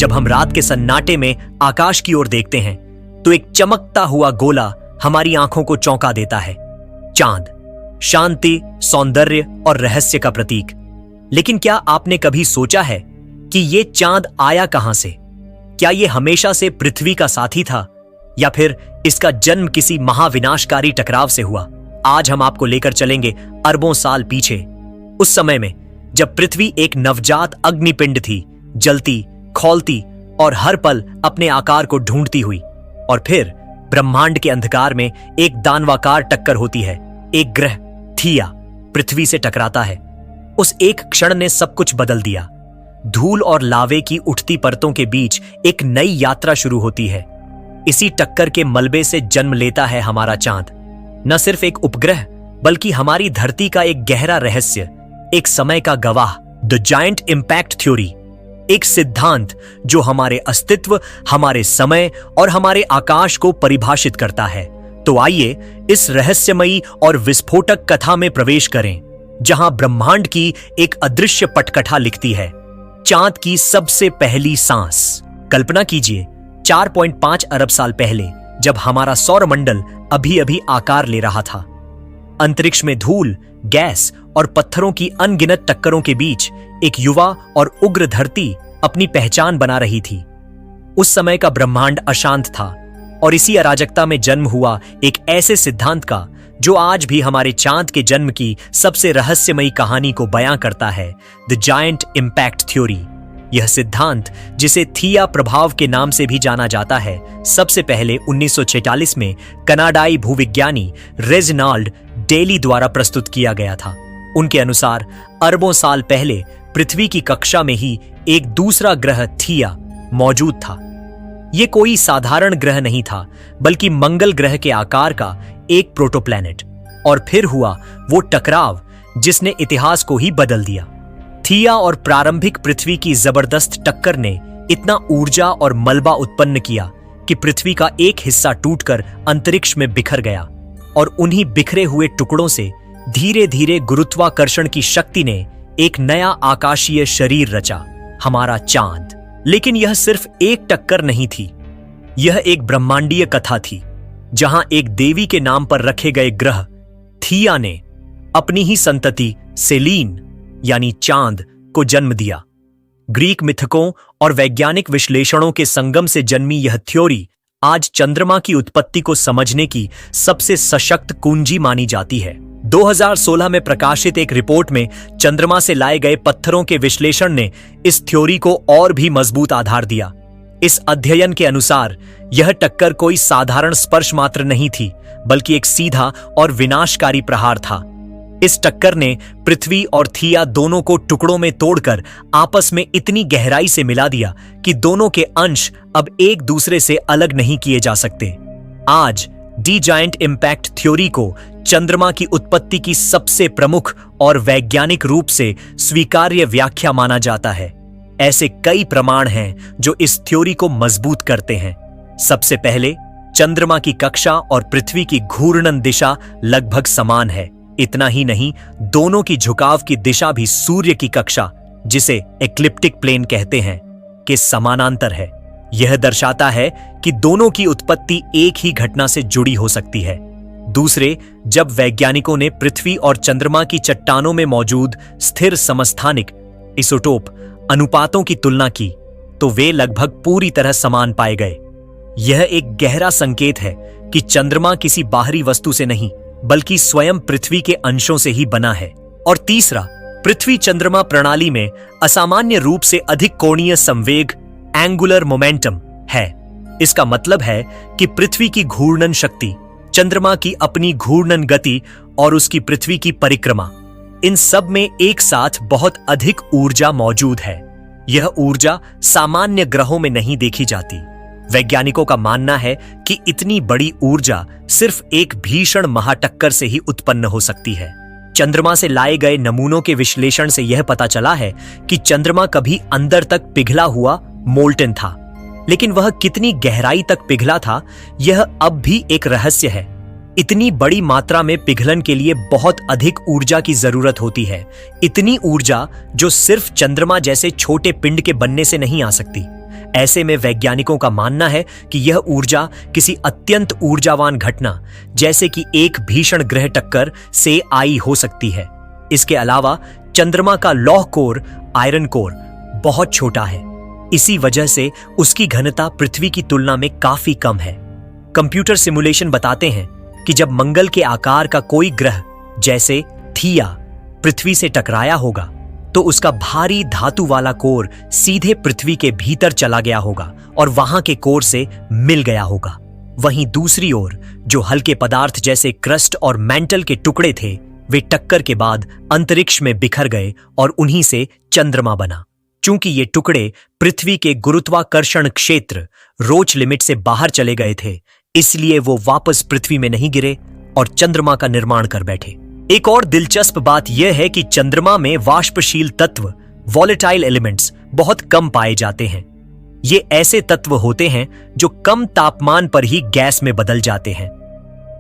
जब हम रात के सन्नाटे में आकाश की ओर देखते हैं तो एक चमकता हुआ गोला हमारी आंखों को चौंका देता है। चांद, शांति, सौंदर्य और रहस्य का प्रतीक। लेकिन क्या आपने कभी सोचा है कि ये चांद आया कहां से? क्या ये हमेशा से पृथ्वी का साथी था या फिर इसका जन्म किसी महाविनाशकारी टकराव से हुआ? आज हम आपको लेकर चलेंगे अरबों साल पीछे, उस समय में जब पृथ्वी एक नवजात अग्निपिंड थी, जलती, खौलती और हर पल अपने आकार को ढूंढती हुई। और फिर ब्रह्मांड के अंधकार में एक दानवाकार टक्कर होती है। एक ग्रह थिया पृथ्वी से टकराता है। उस एक क्षण ने सब कुछ बदल दिया। धूल और लावे की उठती परतों के बीच एक नई यात्रा शुरू होती है। इसी टक्कर के मलबे से जन्म लेता है हमारा चांद। न सिर्फ एक उपग्रह बल्कि हमारी धरती का एक गहरा रहस्य, एक समय का गवाह, द जायंट इंपैक्ट थ्योरी। एक सिद्धांत जो हमारे अस्तित्व, हमारे समय और हमारे आकाश को परिभाषित करता है। तो आइए इस रहस्यमयी और विस्फोटक कथा में प्रवेश करें, जहां ब्रह्मांड की एक अदृश्य पटकथा लिखती है, चांद की सबसे पहली सांस। कल्पना कीजिए 4.5 अरब साल पहले, जब हमारा सौरमंडल अभी अभी आकार ले रहा था। अंतरिक्ष में धूल, गैस और पत्थरों की अनगिनत टक्करों के बीच एक युवा और उग्र धरती अपनी पहचान बना रही थी। उस समय का ब्रह्मांड अशांत था और इसी अराजकता में जन्म हुआ एक ऐसे सिद्धांत का जो आज भी हमारे चांद के जन्म की सबसे रहस्यमयी कहानी को बयां करता है, द जायंट इंपैक्ट थ्योरी। यह सिद्धांत, जिसे थिया प्रभाव के नाम से भी जाना जाता है, सबसे पहले 1946 में कनाडाई भूविज्ञानी रेजिनाल्ड डेली द्वारा प्रस्तुत किया गया था। उनके अनुसार अरबों साल पहले पृथ्वी की कक्षा में ही एक दूसरा ग्रह थिया मौजूद था। यह कोई साधारण ग्रह नहीं था, बल्कि मंगल ग्रह के आकार का एक प्रोटोप्लैनेट। और फिर हुआ वो टकराव जिसने इतिहास को ही बदल दिया। थिया और प्रारंभिक पृथ्वी की जबरदस्त टक्कर ने इतना ऊर्जा और मलबा उत्पन्न किया कि पृथ्वी का एक हिस्सा टूटकर अंतरिक्ष में बिखर गया, और उन्हीं बिखरे हुए टुकड़ों से धीरे धीरे गुरुत्वाकर्षण की शक्ति ने एक नया आकाशीय शरीर रचा, हमारा चांद। लेकिन यह सिर्फ एक टक्कर नहीं थी, यह एक ब्रह्मांडीय कथा थी, जहां एक देवी के नाम पर रखे गए ग्रह थिया ने अपनी ही संतति सेलीन यानी चांद को जन्म दिया। ग्रीक मिथकों और वैज्ञानिक विश्लेषणों के संगम से जन्मी यह थ्योरी आज चंद्रमा की उत्पत्ति को समझने की सबसे सशक्त कुंजी मानी जाती है। 2016 में प्रकाशित एक रिपोर्ट में चंद्रमा से लाए गए पत्थरों के विश्लेषण ने इस थ्योरी को और भी मजबूत आधार दिया। इस अध्ययन के अनुसार यह टक्कर कोई साधारण स्पर्श मात्र नहीं थी, बल्कि एक सीधा और विनाशकारी प्रहार था। इस टक्कर ने पृथ्वी और थिया दोनों को टुकड़ों में तोड़कर आपस में इतनी गहराई से मिला दिया कि दोनों के अंश अब एक दूसरे से अलग नहीं किए जा सकते। आज दी जायंट इंपैक्ट थ्योरी को चंद्रमा की उत्पत्ति की सबसे प्रमुख और वैज्ञानिक रूप से स्वीकार्य व्याख्या माना जाता है। ऐसे कई प्रमाण हैं जो इस थ्योरी को मजबूत करते हैं। सबसे पहले, चंद्रमा की कक्षा और पृथ्वी की घूर्णन दिशा लगभग समान है। इतना ही नहीं, दोनों की झुकाव की दिशा भी सूर्य की कक्षा, जिसे एक्लिप्टिक प्लेन कहते हैं, के समानांतर है। यह दर्शाता है कि दोनों की उत्पत्ति एक ही घटना से जुड़ी हो सकती है। दूसरे, जब वैज्ञानिकों ने पृथ्वी और चंद्रमा की चट्टानों में मौजूद स्थिर समस्थानिक इसोटोप अनुपातों की तुलना की, तो वे लगभग पूरी तरह समान पाए गए। यह एक गहरा संकेत है कि चंद्रमा किसी बाहरी वस्तु से नहीं, बल्कि स्वयं पृथ्वी के अंशों से ही बना है। और तीसरा, पृथ्वी चंद्रमा प्रणाली में असामान्य रूप से अधिक कोणीय संवेग, एंगुलर मोमेंटम है। इसका मतलब है कि पृथ्वी की घूर्णन शक्ति, चंद्रमा की अपनी घूर्णन गति और उसकी पृथ्वी की परिक्रमा, इन सब में एक साथ बहुत अधिक ऊर्जा मौजूद है। यह ऊर्जा सामान्य ग्रहों में नहीं देखी जाती। वैज्ञानिकों का मानना है कि इतनी बड़ी ऊर्जा सिर्फ एक भीषण महाटक्कर से ही उत्पन्न हो सकती है। चंद्रमा से लाए गए नमूनों के विश्लेषण से यह पता चला है कि चंद्रमा कभी अंदर तक पिघला हुआ मोल्टन था, लेकिन वह कितनी गहराई तक पिघला था, यह अब भी एक रहस्य है। इतनी बड़ी मात्रा में पिघलन के लिए बहुत अधिक ऊर्जा की जरूरत होती है, इतनी ऊर्जा जो सिर्फ चंद्रमा जैसे छोटे पिंड के बनने से नहीं आ सकती। ऐसे में वैज्ञानिकों का मानना है कि यह ऊर्जा किसी अत्यंत ऊर्जावान घटना जैसे कि एक भीषण ग्रह टक्कर से आई हो सकती है। इसके अलावा चंद्रमा का लौह कोर, आयरन कोर, बहुत छोटा है। इसी वजह से उसकी घनता पृथ्वी की तुलना में काफी कम है। कंप्यूटर सिमुलेशन बताते हैं कि जब मंगल के आकार का कोई ग्रह जैसे थिया पृथ्वी से टकराया होगा तो उसका भारी धातु वाला कोर सीधे पृथ्वी के भीतर चला गया होगा और वहां के कोर से मिल गया होगा। वहीं दूसरी ओर जो हल्के पदार्थ जैसे क्रस्ट और मैंटल के टुकड़े थे वे टक्कर के बाद अंतरिक्ष में बिखर गए और उन्हीं से चंद्रमा बना। चूंकि ये टुकड़े पृथ्वी के गुरुत्वाकर्षण क्षेत्र रोच लिमिट से बाहर चले गए थे, इसलिए वो वापस पृथ्वी में नहीं गिरे और चंद्रमा का निर्माण कर बैठे। एक और दिलचस्प बात यह है कि चंद्रमा में वाष्पशील तत्व, वॉलेटाइल एलिमेंट्स, बहुत कम पाए जाते हैं। ये ऐसे तत्व होते हैं जो कम तापमान पर ही गैस में बदल जाते हैं।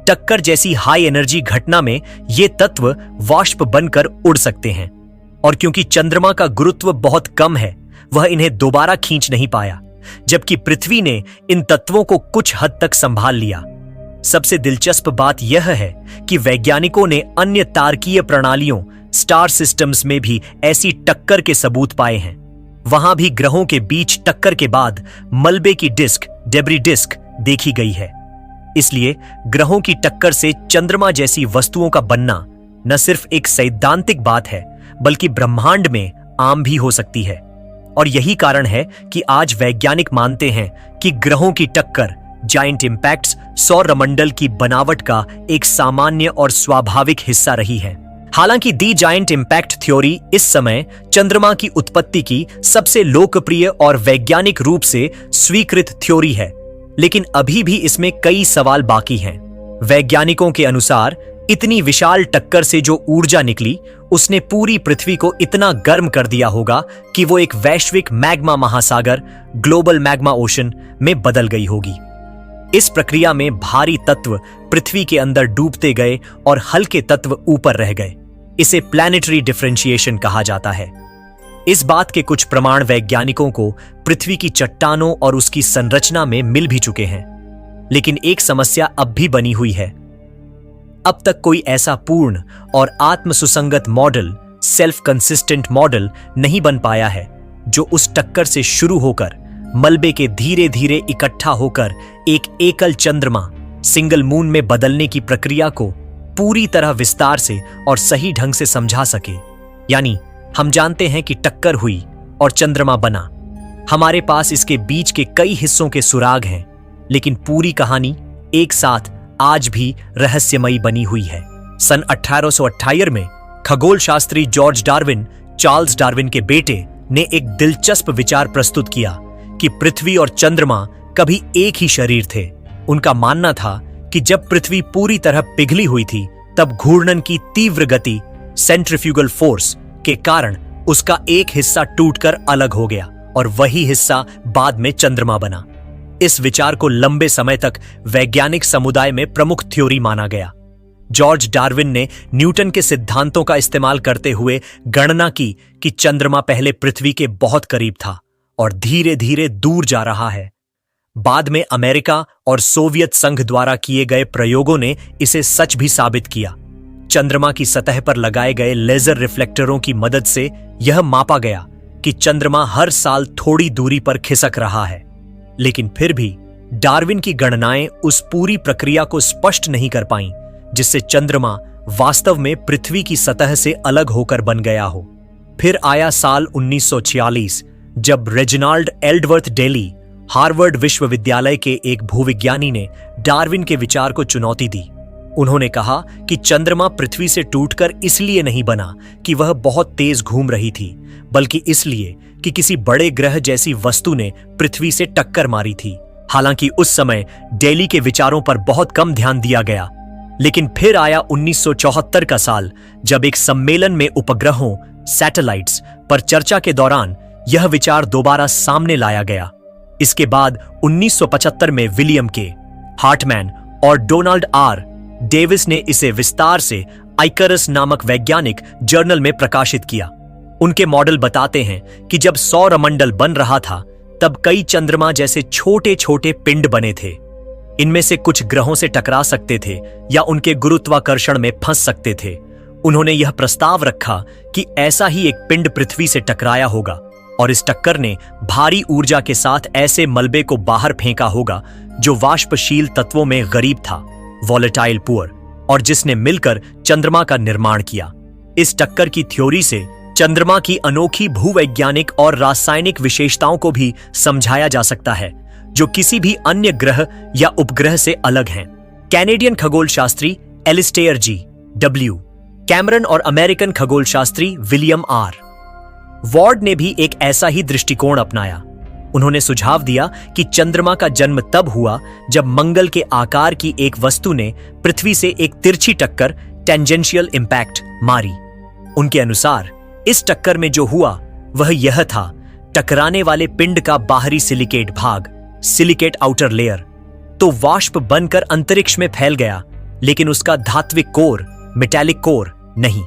टक्कर जैसी हाई एनर्जी घटना में ये तत्व वाष्प बनकर उड़ सकते हैं और क्योंकि चंद्रमा का गुरुत्व बहुत कम है, वह इन्हें दोबारा खींच नहीं पाया, जबकि पृथ्वी ने इन तत्वों को कुछ हद तक संभाल लिया। सबसे दिलचस्प बात यह है कि वैज्ञानिकों ने अन्य तारकीय प्रणालियों, स्टार सिस्टम्स में भी ऐसी टक्कर के सबूत पाए हैं। वहां भी ग्रहों के बीच टक्कर के बाद मलबे की डिस्क, डेब्री डिस्क, देखी गई है। इसलिए ग्रहों की टक्कर से चंद्रमा जैसी वस्तुओं का बनना न सिर्फ एक सैद्धांतिक बात है, बल्कि ब्रह्मांड में आम भी हो सकती है। और यही कारण है कि आज वैज्ञानिक मानते हैं कि ग्रहों की टक्कर, जायंट इंपैक्ट्स, सौरमंडल की बनावट का एक सामान्य और स्वाभाविक हिस्सा रही है। हालांकि दी जायंट इंपैक्ट थ्योरी इस समय चंद्रमा की उत्पत्ति की सबसे लोकप्रिय और वैज्ञानिक रूप से स्वीकृत थ्योरी है, लेकिन अभी भी इसमें कई सवाल बाकी हैं। वैज्ञानिकों के अनुसार इतनी विशाल टक्कर से जो ऊर्जा निकली उसने पूरी पृथ्वी को इतना गर्म कर दिया होगा कि वो एक वैश्विक मैग्मा महासागर, ग्लोबल मैग्मा ओशन में बदल गई होगी। इस प्रक्रिया में भारी तत्व पृथ्वी के अंदर डूबते गए और हल्के तत्व ऊपर रह गए। इसे प्लैनेटरी डिफरेंशिएशन कहा जाता है। इस बात के कुछ प्रमाण वैज्ञानिकों को पृथ्वी की चट्टानों और उसकी संरचना में मिल भी चुके हैं, लेकिन एक समस्या अब भी बनी हुई है। अब तक कोई ऐसा पूर्ण और आत्मसुसंगत मॉडल, सेल्फ कंसिस्टेंट मॉडल नहीं बन पाया है जो उस टक्कर से शुरू होकर मलबे के धीरे धीरे इकट्ठा होकर एक एकल चंद्रमा, सिंगल मून में बदलने की प्रक्रिया को पूरी तरह विस्तार से और सही ढंग से समझा सके। यानी हम जानते हैं कि टक्कर हुई और चंद्रमा बना। हमारे पास इसके बीच के कई हिस्सों के सुराग हैं, लेकिन पूरी कहानी एक साथ आज भी रहस्यमयी बनी हुई है। सन 1878 में खगोल Shastri George Darwin, Charles Darwin के बेटे, ने एक दिलचस्प विचार प्रस्तुत किया कि पृथ्वी और चंद्रमा कभी एक ही शरीर थे। उनका मानना था कि जब पृथ्वी पूरी तरह पिघली हुई थी तब घूर्णन की तीव्र गति, सेंट्रीफ्यूगल फोर्स के कारण उसका एक हिस्सा टूटकर अलग हो गया और वही हिस्सा बाद में चंद्रमा बना। इस विचार को लंबे समय तक वैज्ञानिक समुदाय में प्रमुख थ्योरी माना गया। जॉर्ज डार्विन ने न्यूटन के सिद्धांतों का इस्तेमाल करते हुए गणना की कि चंद्रमा पहले पृथ्वी के बहुत करीब था और धीरे धीरे दूर जा रहा है। बाद में अमेरिका और सोवियत संघ द्वारा किए गए प्रयोगों ने इसे सच भी साबित किया। चंद्रमा की सतह पर लगाए गए लेजर रिफ्लेक्टरों की मदद से यह मापा गया कि चंद्रमा हर साल थोड़ी दूरी पर खिसक रहा है, लेकिन फिर भी डार्विन की गणनाएं उस पूरी प्रक्रिया को स्पष्ट नहीं कर पाईं जिससे चंद्रमा वास्तव में पृथ्वी की सतह से अलग होकर बन गया हो। फिर आया साल 1946 जब रेजिनाल्ड एल्डवर्थ डेली, हार्वर्ड विश्वविद्यालय के एक भूविज्ञानी ने डार्विन के विचार को चुनौती दी। उन्होंने कहा कि चंद्रमा पृथ्वी से टूटकर इसलिए नहीं बना कि वह बहुत तेज घूम रही थी, बल्कि इसलिए कि किसी बड़े ग्रह जैसी वस्तु ने पृथ्वी से टक्कर मारी थी। हालांकि उस समय डेली के विचारों पर बहुत कम ध्यान दिया गया, लेकिन फिर आया 1974 का साल जब एक सम्मेलन में उपग्रहों, सैटेलाइट्स पर चर्चा के दौरान यह विचार दोबारा सामने लाया गया। इसके बाद 1975 में विलियम के हार्टमैन और डोनाल्ड आर डेविस ने इसे विस्तार से आइकरस नामक वैज्ञानिक जर्नल में प्रकाशित किया। उनके मॉडल बताते हैं कि जब सौरमंडल बन रहा था तब कई चंद्रमा जैसे छोटे छोटे पिंड बने थे। इनमें से कुछ ग्रहों से टकरा सकते थे या उनके गुरुत्वाकर्षण में फंस सकते थे। उन्होंने यह प्रस्ताव रखा कि ऐसा ही एक पिंड पृथ्वी से टकराया होगा और इस टक्कर ने भारी ऊर्जा के साथ ऐसे मलबे को बाहर फेंका होगा जो वाष्पशील तत्वों में गरीब था, वॉलेटाइल पुअर, और जिसने मिलकर चंद्रमा का निर्माण किया। इस टक्कर की थ्योरी से चंद्रमा की अनोखी भूवैज्ञानिक और रासायनिक विशेषताओं को भी समझाया जा सकता है, जो किसी भी अन्य ग्रह या उपग्रह से अलग हैं। कैनेडियन खगोलशास्त्री एलिस्टेयर जी डब्ल्यू कैमरन और अमेरिकन खगोलशास्त्री विलियम आर वॉर्ड ने भी एक ऐसा ही दृष्टिकोण अपनाया। उन्होंने सुझाव दिया कि चंद्रमा का जन्म तब हुआ जब मंगल के आकार की एक वस्तु ने पृथ्वी से एक तिरछी टक्कर, टेंजेंशियल इंपैक्ट, मारी। उनके अनुसार इस टक्कर में जो हुआ वह यह था, टकराने वाले पिंड का बाहरी सिलिकेट भाग, सिलिकेट आउटर लेयर, तो वाष्प बनकर अंतरिक्ष में फैल गया, लेकिन उसका धात्विक कोर, मेटालिक कोर नहीं।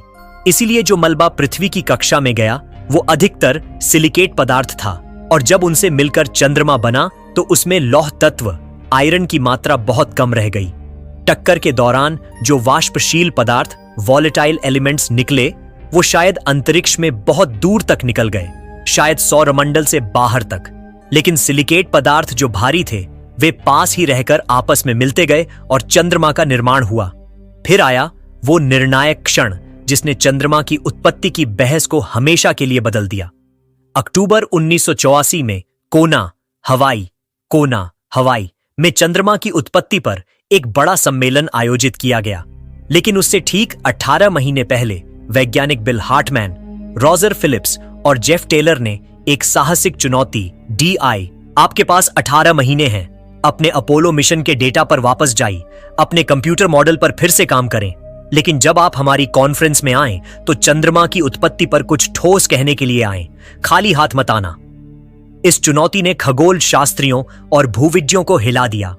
इसीलिए जो मलबा पृथ्वी की कक्षा में गया वो अधिकतर सिलिकेट पदार्थ था, और जब उनसे मिलकर चंद्रमा बना तो उसमें लौह तत्व, आयरन की मात्रा बहुत कम रह गई। टक्कर के दौरान जो वाष्पशील पदार्थ, वॉलेटाइल एलिमेंट्स निकले वो शायद अंतरिक्ष में बहुत दूर तक निकल गए, शायद सौरमंडल से बाहर तक, लेकिन सिलिकेट पदार्थ जो भारी थे वे पास ही रहकर आपस में मिलते गए और चंद्रमा का निर्माण हुआ। फिर आया वो निर्णायक क्षण जिसने चंद्रमा की उत्पत्ति की बहस को हमेशा के लिए बदल दिया। अक्टूबर 1984 में कोना, हवाई में चंद्रमा की उत्पत्ति पर एक बड़ा सम्मेलन आयोजित किया गया, लेकिन उससे ठीक 18 महीने पहले वैज्ञानिक बिल हार्टमैन, रॉजर फिलिप्स और जेफ टेलर ने एक साहसिक चुनौती DI, आपके पास 18 महीने हैं, अपने अपोलो मिशन के डेटा पर वापस जाइए, अपने कंप्यूटर मॉडल पर फिर से काम करें, लेकिन जब आप हमारी कॉन्फ्रेंस में आएं तो चंद्रमा की उत्पत्ति पर कुछ ठोस कहने के लिए आएं, खाली हाथ मत आना। इस चुनौती ने खगोल शास्त्रियों और भूविज्ञों को हिला दिया,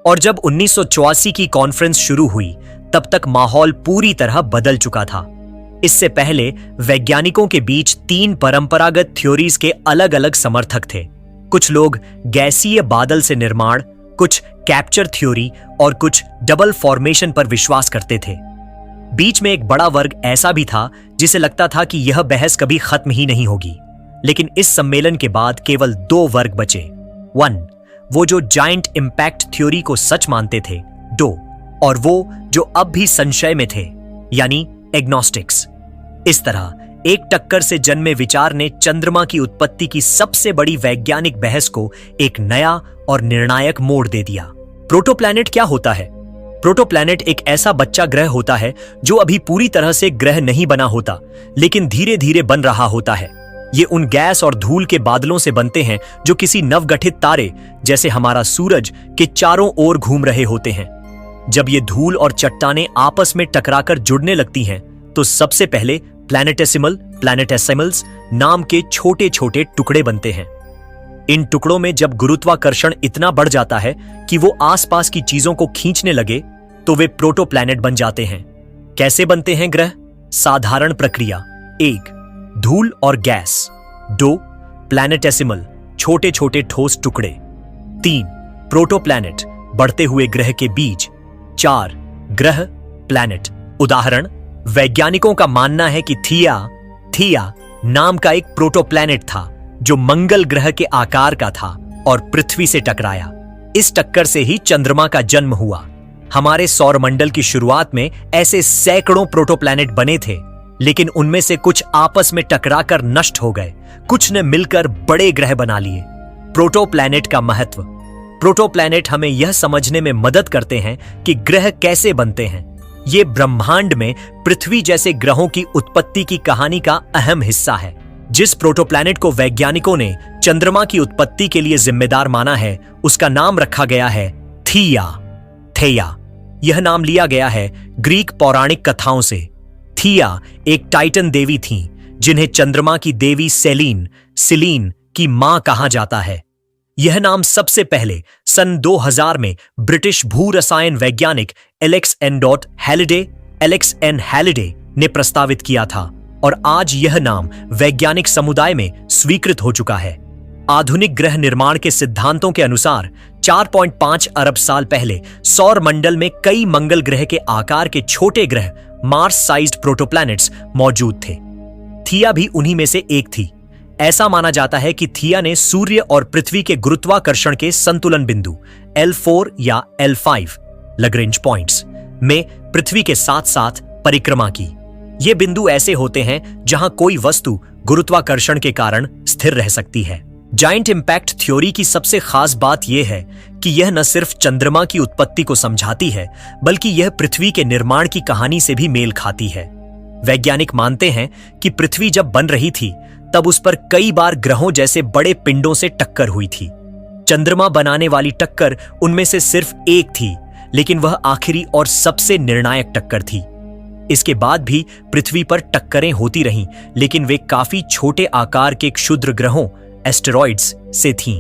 और जब 1984 की कॉन्फ्रेंस शुरू हुई तब तक माहौल पूरी तरह बदल चुका था। इससे पहले वैज्ञानिकों के बीच 3 परंपरागत थ्योरीज के अलग अलग समर्थक थे। कुछ लोग गैसीय बादल से निर्माण, कुछ कैप्चर थ्योरी और कुछ डबल फॉर्मेशन पर विश्वास करते थे। बीच में एक बड़ा वर्ग ऐसा भी था जिसे लगता था कि यह बहस कभी खत्म ही नहीं होगी। लेकिन इस सम्मेलन के बाद केवल 2 वर्ग बचे। 1, वो जो जायंट इंपैक्ट थ्योरी को सच मानते थे। 2, और वो जो अब भी संशय में थे, यानी एग्नोस्टिक्स। इस तरह एक टक्कर से जन्मे विचार ने चंद्रमा की उत्पत्ति की सबसे बड़ी वैज्ञानिक बहस को एक नया और निर्णायक मोड़ दे दिया। प्रोटोप्लैनेट क्या होता है? प्रोटोप्लैनेट एक ऐसा बच्चा ग्रह होता है जो अभी पूरी तरह से ग्रह नहीं बना होता, लेकिन धीरे धीरे बन रहा होता है। ये उन गैस और धूल के बादलों से बनते हैं जो किसी नवगठित तारे, जैसे हमारा सूरज, के चारों ओर घूम रहे होते हैं। जब ये धूल और चट्टानें आपस में टकराकर जुड़ने लगती हैं, तो सबसे पहले प्लैनेटेसिमल्स नाम के छोटे छोटे टुकड़े बनते हैं। इन टुकड़ों में जब गुरुत्वाकर्षण इतना बढ़ जाता है कि वो आसपास की चीजों को खींचने लगे, तो वे प्रोटोप्लैनेट बन जाते हैं। कैसे बनते हैं ग्रह? साधारण प्रक्रिया। 1, धूल और गैस। 2, प्लैनेटेसिमल, छोटे छोटे ठोस टुकड़े। 3, प्रोटोप्लैनेट, बढ़ते हुए ग्रह के बीज। 4, ग्रह, प्लैनेट। उदाहरण, वैज्ञानिकों का मानना है कि थिया नाम का एक प्रोटोप्लैनेट था जो मंगल ग्रह के आकार का था और पृथ्वी से टकराया। इस टक्कर से ही चंद्रमा का जन्म हुआ। हमारे सौरमंडल की शुरुआत में ऐसे सैकड़ों प्रोटोप्लैनेट बने थे, लेकिन उनमें से कुछ आपस में टकराकर नष्ट हो गए, कुछ ने मिलकर बड़े ग्रह बना लिए। प्रोटोप्लैनेट का महत्व। प्रोटोप्लैनेट हमें यह समझने में मदद करते हैं कि ग्रह कैसे बनते हैं। ये ब्रह्मांड में पृथ्वी जैसे ग्रहों की उत्पत्ति की कहानी का अहम हिस्सा है। जिस प्रोटोप्लैनेट को वैज्ञानिकों ने चंद्रमा की उत्पत्ति के लिए जिम्मेदार माना है, उसका नाम रखा गया है थेया। यह नाम लिया गया है ग्रीक पौराणिक कथाओं से। थिया एक टाइटन देवी थीं, जिन्हें चंद्रमा की देवी सिलीन की मां कहा जाता है। यह नाम सबसे पहले सन 2000 में ब्रिटिश भू रसायन वैज्ञानिक एलेक्स एन हैलिडे ने प्रस्तावित किया था, और आज यह नाम वैज्ञानिक समुदाय में स्वीकृत हो चुका है। आधुनिक ग्रह निर्माण के सिद्धांतों के अनुसार 4.5 अरब साल पहले सौर मंडल में कई मंगल ग्रह के आकार के छोटे ग्रह मार्स साइज्ड प्रोटोप्लैनेट्स मौजूद थे। थिया भी उन्हीं में से एक थी। ऐसा माना जाता है कि थिया ने सूर्य और पृथ्वी के गुरुत्वाकर्षण के संतुलन बिंदु L4 या L5 लग्रेंज पॉइंट्स में पृथ्वी के साथ साथ परिक्रमा की। ये बिंदु ऐसे होते हैं जहां कोई वस्तु गुरुत्वाकर्षण के कारण स्थिर रह सकती है। जायंट इंपैक्ट थ्योरी की सबसे खास बात यह है कि यह न सिर्फ चंद्रमा की उत्पत्ति को समझाती है, बल्कि यह पृथ्वी के निर्माण की कहानी से भी मेल खाती है। वैज्ञानिक मानते हैं कि पृथ्वी जब बन रही थी तब उस पर कई बार ग्रहों जैसे बड़े पिंडों से टक्कर हुई थी। चंद्रमा बनाने वाली टक्कर उनमें से सिर्फ एक थी, लेकिन वह आखिरी और सबसे निर्णायक टक्कर थी। इसके बाद भी पृथ्वी पर टक्करें होती रहीं, लेकिन वे काफी छोटे आकार के क्षुद्र ग्रहों एस्टेरॉइड्स से थीं।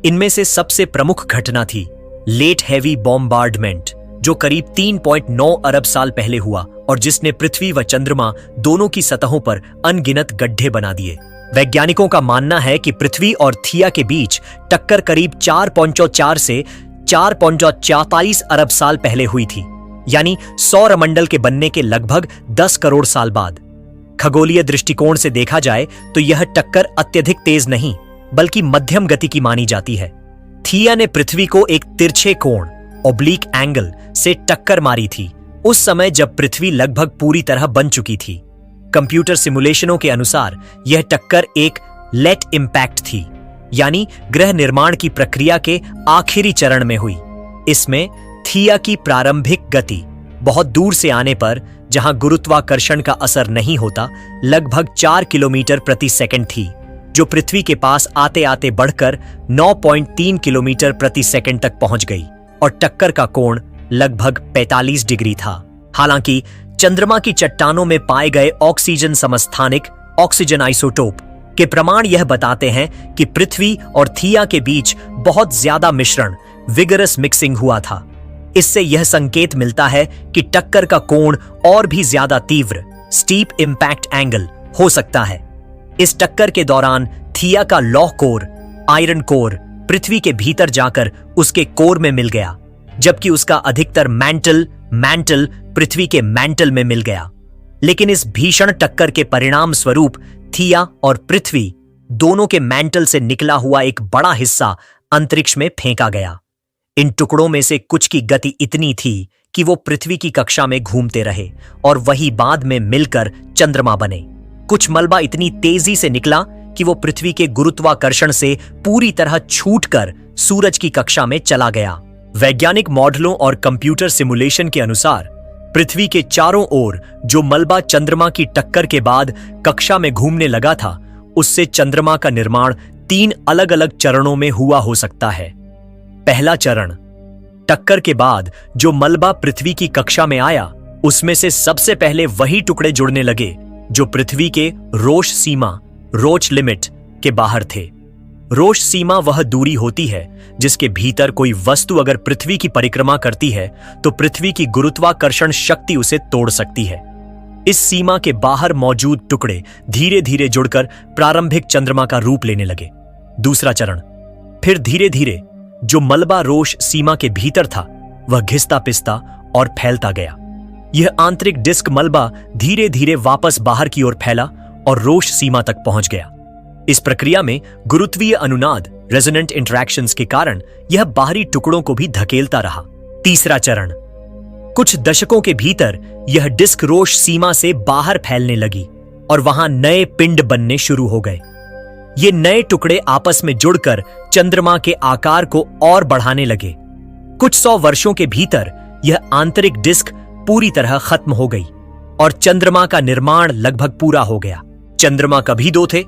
इनमें से सबसे प्रमुख घटना थी लेट हेवी बॉम्बार्डमेंट, जो करीब 3.9 अरब साल पहले हुआ और जिसने पृथ्वी व चंद्रमा दोनों की सतहों पर अनगिनत गड्ढे बना दिए। वैज्ञानिकों का मानना है कि पृथ्वी और थिया के बीच टक्कर करीब 4.4 से 4.44 अरब साल पहले हुई थी, यानी सौर मंडल के बनने के लगभग 10 करोड़ साल बाद। खगोलीय दृष्टिकोण से देखा जाए तो यह टक्कर अत्यधिक तेज नहीं, बल्कि मध्यम गति की मानी जाती है। थिया ने पृथ्वी को एक तिरछे कोण ऑब्लिक एंगल से टक्कर मारी थी, उस समय जब पृथ्वी लगभग पूरी तरह बन चुकी थी। कंप्यूटर सिमुलेशनों के अनुसार यह टक्कर एक लेट इंपैक्ट थी, यानी ग्रह निर्माण की प्रक्रिया के आखिरी चरण में हुई। इसमें थिया की प्रारंभिक गति बहुत दूर से आने पर, जहां गुरुत्वाकर्षण का असर नहीं होता, लगभग 4 किलोमीटर प्रति सेकंड थी, जो पृथ्वी के पास आते आते बढ़कर 9.3 किलोमीटर प्रति सेकंड तक पहुंच गई और टक्कर का कोण लगभग 45 डिग्री था। हालांकि चंद्रमा की चट्टानों में पाए गए ऑक्सीजन समस्थानिक ऑक्सीजन आइसोटोप के प्रमाण यह बताते हैं कि पृथ्वी और थिया के बीच बहुत ज्यादा मिश्रण विगरस मिक्सिंग हुआ था। इससे यह संकेत मिलता है कि टक्कर का कोण और भी ज्यादा तीव्र स्टीप इंपैक्ट एंगल हो सकता है। इस टक्कर के दौरान थिया का लौह कोर आयरन कोर पृथ्वी के भीतर जाकर उसके कोर में मिल गया, जबकि उसका अधिकतर मैंटल पृथ्वी के मैंटल में मिल गया। लेकिन इस भीषण टक्कर के परिणाम स्वरूप थिया और पृथ्वी दोनों के मैंटल से निकला हुआ एक बड़ा हिस्सा अंतरिक्ष में फेंका गया। इन टुकड़ों में से कुछ की गति इतनी थी कि वो पृथ्वी की कक्षा में घूमते रहे और वही बाद में मिलकर चंद्रमा बने। कुछ मलबा इतनी तेजी से निकला कि वो पृथ्वी के गुरुत्वाकर्षण से पूरी तरह छूटकर सूरज की कक्षा में चला गया। वैज्ञानिक मॉडलों और कंप्यूटर सिमुलेशन के अनुसार पृथ्वी के चारों ओर जो मलबा चंद्रमा की टक्कर के बाद कक्षा में घूमने लगा था, उससे चंद्रमा का निर्माण 3 अलग अलग चरणों में हुआ हो सकता है। पहला चरण, टक्कर के बाद जो मलबा पृथ्वी की कक्षा में आया, उसमें से सबसे पहले वही टुकड़े जुड़ने लगे जो पृथ्वी के रोश सीमा रोच लिमिट के बाहर थे। रोश सीमा वह दूरी होती है जिसके भीतर कोई वस्तु अगर पृथ्वी की परिक्रमा करती है तो पृथ्वी की गुरुत्वाकर्षण शक्ति उसे तोड़ सकती है। इस सीमा के बाहर मौजूद टुकड़े धीरे धीरे जुड़कर प्रारंभिक चंद्रमा का रूप लेने लगे। दूसरा चरण, फिर धीरे धीरे जो मलबा रोश सीमा के भीतर था वह घिसता पिसता और फैलता गया। यह आंतरिक डिस्क मलबा धीरे धीरे वापस बाहर की ओर फैला और रोश सीमा तक पहुंच गया। इस प्रक्रिया में गुरुत्वीय अनुनाद रेजोनेंट इंटरैक्शंस के कारण यह बाहरी टुकड़ों को भी धकेलता रहा। तीसरा चरण, कुछ दशकों के भीतर यह डिस्क रोश सीमा से बाहर फैलने लगी और वहां नए पिंड बनने शुरू हो गए। ये नए टुकड़े आपस में जुड़कर चंद्रमा के आकार को और बढ़ाने लगे। कुछ 100 वर्षों के भीतर यह आंतरिक डिस्क पूरी तरह खत्म हो गई और चंद्रमा का निर्माण लगभग पूरा हो गया। चंद्रमा कभी 2 थे।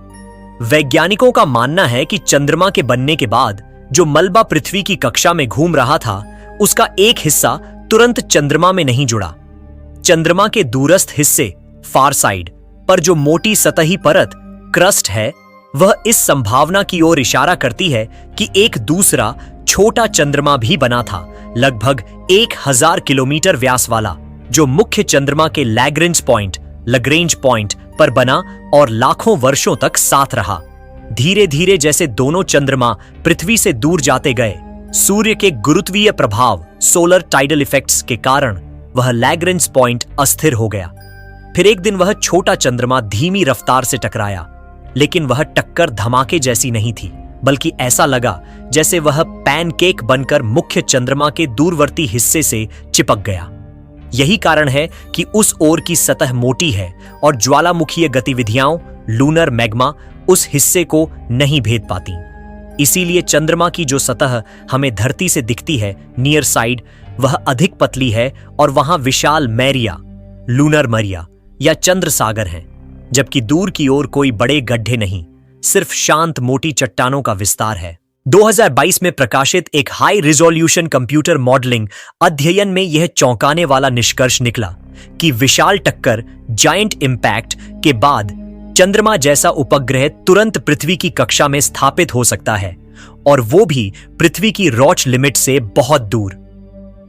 वैज्ञानिकों का मानना है कि चंद्रमा के बनने के बाद जो मलबा पृथ्वी की कक्षा में घूम रहा था, उसका एक हिस्सा तुरंत चंद्रमा में नहीं जुड़ा। चंद्रमा के दूरस्थ हिस्से फार साइड पर जो मोटी सतही परत क्रस्ट है, वह इस संभावना की ओर इशारा करती है कि एक दूसरा छोटा चंद्रमा भी बना था, लगभग 1000 किलोमीटर व्यास वाला, जो मुख्य चंद्रमा के लैग्रेंज पॉइंट पर बना और लाखों वर्षों तक साथ रहा। धीरे धीरे जैसे दोनों चंद्रमा पृथ्वी से दूर जाते गए, सूर्य के गुरुत्वीय प्रभाव सोलर टाइडल इफेक्ट्स के कारण वह लैग्रेंज पॉइंट अस्थिर हो गया। फिर एक दिन वह छोटा चंद्रमा धीमी रफ्तार से टकराया, लेकिन वह टक्कर धमाके जैसी नहीं थी, बल्कि ऐसा लगा जैसे वह पैनकेक बनकर मुख्य चंद्रमा के दूरवर्ती हिस्से से चिपक गया। यही कारण है कि उस ओर की सतह मोटी है और ज्वालामुखीय गतिविधियां लूनर मैग्मा उस हिस्से को नहीं भेद पाती। इसीलिए चंद्रमा की जो सतह हमें धरती से दिखती है नियर साइड, वह अधिक पतली है और वहां विशाल मैरिया, लूनर मरिया या चंद्र सागर हैं, जबकि दूर की ओर कोई बड़े गड्ढे नहीं, सिर्फ शांत मोटी चट्टानों का विस्तार है। 2022 में प्रकाशित एक हाई रिजोल्यूशन कंप्यूटर मॉडलिंग अध्ययन में यह चौंकाने वाला निष्कर्ष निकला कि विशाल टक्कर जायंट इंपैक्ट के बाद चंद्रमा जैसा उपग्रह तुरंत पृथ्वी की कक्षा में स्थापित हो सकता है, और वो भी पृथ्वी की रॉच लिमिट से बहुत दूर।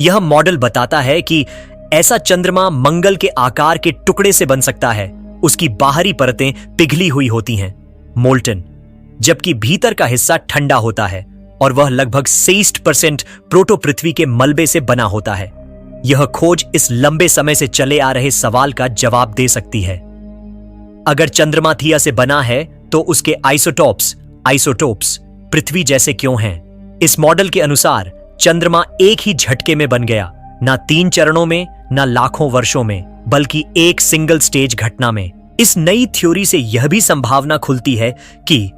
यह मॉडल बताता है कि ऐसा चंद्रमा मंगल के आकार के टुकड़े से बन सकता है। उसकी बाहरी परतें पिघली हुई होती हैं, मोल्टन, जबकि भीतर का हिस्सा ठंडा होता है और वह लगभग 60% प्रोटो पृथ्वी के मलबे से बना होता है। यह खोज इस लंबे समय से चले आ रहे सवाल का जवाब दे सकती है। अगर चंद्रमा थिया से बना है तो उसके आइसोटोप्स पृथ्वी जैसे क्यों हैं? इस मॉडल के अनुसार चंद्रमा एक ही झटके में बन गया, ना 3 चरणों में, ना लाखों वर्षों में, बल्कि एक सिंगल स्टेज घटना में। इस नई थ्योरी से यह भी संभावना खुलती है कि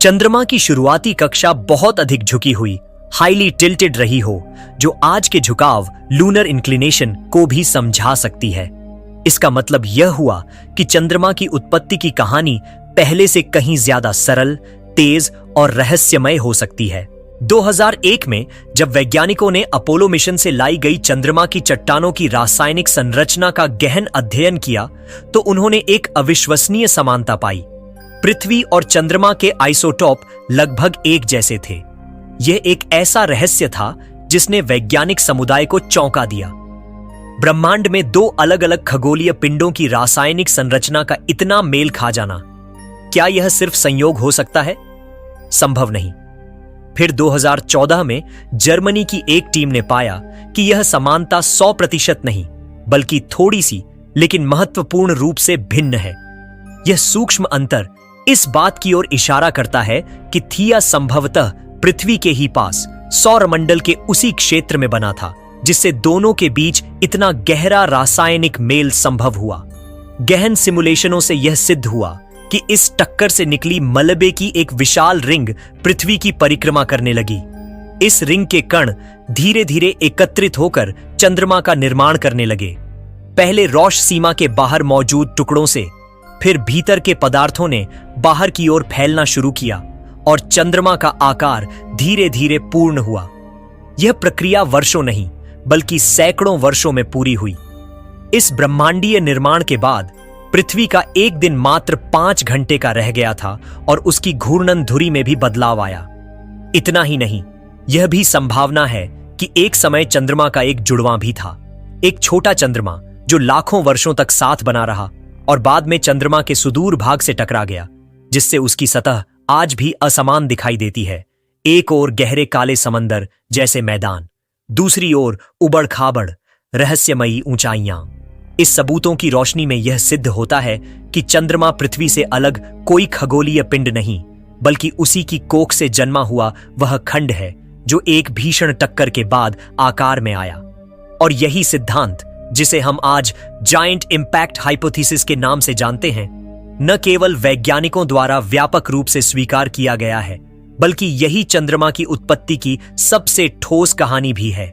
चंद्रमा की शुरुआती कक्षा बहुत अधिक झुकी हुई, हाईली टिल्टेड रही हो, जो आज के झुकाव लूनर इंक्लिनेशन को भी समझा सकती है। इसका मतलब यह हुआ कि चंद्रमा की उत्पत्ति की कहानी पहले से कहीं ज्यादा सरल, तेज और रहस्यमय हो सकती है। 2001 में जब वैज्ञानिकों ने अपोलो मिशन से लाई गई चंद्रमा की चट्टानों की रासायनिक संरचना का गहन अध्ययन किया, तो उन्होंने एक अविश्वसनीय समानता पाई। पृथ्वी और चंद्रमा के आइसोटोप लगभग एक जैसे थे। यह एक ऐसा रहस्य था जिसने वैज्ञानिक समुदाय को चौंका दिया। ब्रह्मांड में 2 अलग अलग खगोलीय पिंडों की रासायनिक संरचना का इतना मेल खा जाना, क्या यह सिर्फ संयोग हो सकता है? संभव नहीं। फिर 2014 में जर्मनी की एक टीम ने पाया कि यह समानता 100% नहीं, बल्कि थोड़ी सी लेकिन महत्वपूर्ण रूप से भिन्न है। यह सूक्ष्म अंतर इस बात की ओर इशारा करता है कि थिया संभवतः पृथ्वी के ही पास सौरमंडल के उसी क्षेत्र में बना था जिससे दोनों के बीच इतना गहरा रासायनिक मेल संभव हुआ। गहन सिमुलेशनों से यह सिद्ध हुआ कि इस टक्कर से निकली मलबे की एक विशाल रिंग पृथ्वी की परिक्रमा करने लगी। इस रिंग के कण धीरे धीरे एकत्रित होकर चंद्रमा का निर्माण करने लगे, पहले रोश सीमा के बाहर मौजूद टुकड़ों से, फिर भीतर के पदार्थों ने बाहर की ओर फैलना शुरू किया और चंद्रमा का आकार धीरे धीरे पूर्ण हुआ। यह प्रक्रिया वर्षों नहीं बल्कि सैकड़ों वर्षों में पूरी हुई। इस ब्रह्मांडीय निर्माण के बाद पृथ्वी का एक दिन मात्र 5 घंटे का रह गया था और उसकी घूर्णन धुरी में भी बदलाव आया। इतना ही नहीं, यह भी संभावना है कि एक समय चंद्रमा का एक जुड़वां भी था, एक छोटा चंद्रमा जो लाखों वर्षों तक साथ बना रहा और बाद में चंद्रमा के सुदूर भाग से टकरा गया, जिससे उसकी सतह आज भी असमान दिखाई देती है। एक ओर गहरे काले समंदर जैसे मैदान, दूसरी ओर उबड़ खाबड़ रहस्यमयी ऊंचाइयां। इस सबूतों की रोशनी में यह सिद्ध होता है कि चंद्रमा पृथ्वी से अलग कोई खगोलीय पिंड नहीं, बल्कि उसी की कोख से जन्मा हुआ वह खंड है जो एक भीषण टक्कर के बाद आकार में आया। और यही सिद्धांत, जिसे हम आज जायंट इंपैक्ट हाइपोथेसिस के नाम से जानते हैं, न केवल वैज्ञानिकों द्वारा व्यापक रूप से स्वीकार किया गया है, बल्कि यही चंद्रमा की उत्पत्ति की सबसे ठोस कहानी भी है।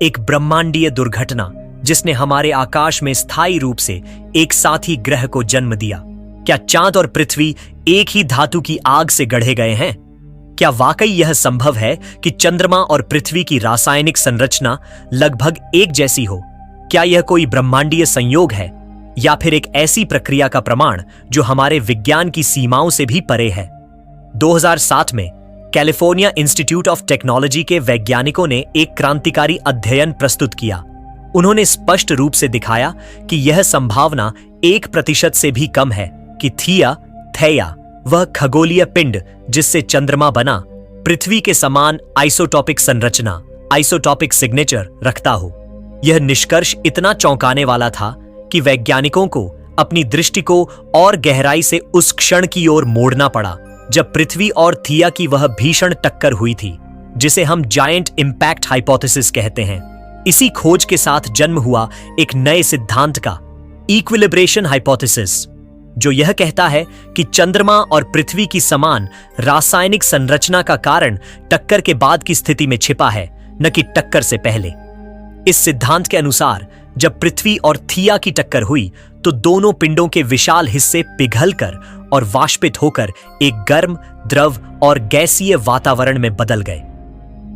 एक ब्रह्मांडीय दुर्घटना जिसने हमारे आकाश में स्थायी रूप से एक साथी ग्रह को जन्म दिया। क्या चांद और पृथ्वी एक ही धातु की आग से गढ़े गए हैं? क्या वाकई यह संभव है कि चंद्रमा और पृथ्वी की रासायनिक संरचना लगभग एक जैसी हो? क्या यह कोई ब्रह्मांडीय संयोग है या फिर एक ऐसी प्रक्रिया का प्रमाण जो हमारे विज्ञान की सीमाओं से भी परे है? 2007 में कैलिफोर्निया इंस्टीट्यूट ऑफ टेक्नोलॉजी के वैज्ञानिकों ने एक क्रांतिकारी अध्ययन प्रस्तुत किया। उन्होंने स्पष्ट रूप से दिखाया कि यह संभावना 1% से भी कम है कि थिया वह खगोलीय पिंड जिससे चंद्रमा बना पृथ्वी के समान आइसोटॉपिक संरचना, आइसोटॉपिक सिग्नेचर रखता हो। यह निष्कर्ष इतना चौंकाने वाला था कि वैज्ञानिकों को अपनी दृष्टि को और गहराई से उस क्षण की ओर मोड़ना पड़ा जब पृथ्वी और थिया की वह भीषण टक्कर हुई थी, जिसे हम जायंट इंपैक्ट हाइपोथेसिस कहते हैं। इसी खोज के साथ जन्म हुआ एक नए सिद्धांत का, इक्विलिब्रेशन हाइपोथेसिस, जो यह कहता है कि चंद्रमा और पृथ्वी की समान रासायनिक संरचना का कारण टक्कर के बाद की स्थिति में छिपा है, न कि टक्कर से पहले। इस सिद्धांत के अनुसार जब पृथ्वी और थिया की टक्कर हुई तो दोनों पिंडों के विशाल हिस्से पिघलकर और वाष्पित होकर एक गर्म, द्रव और गैसीय वातावरण में बदल गए।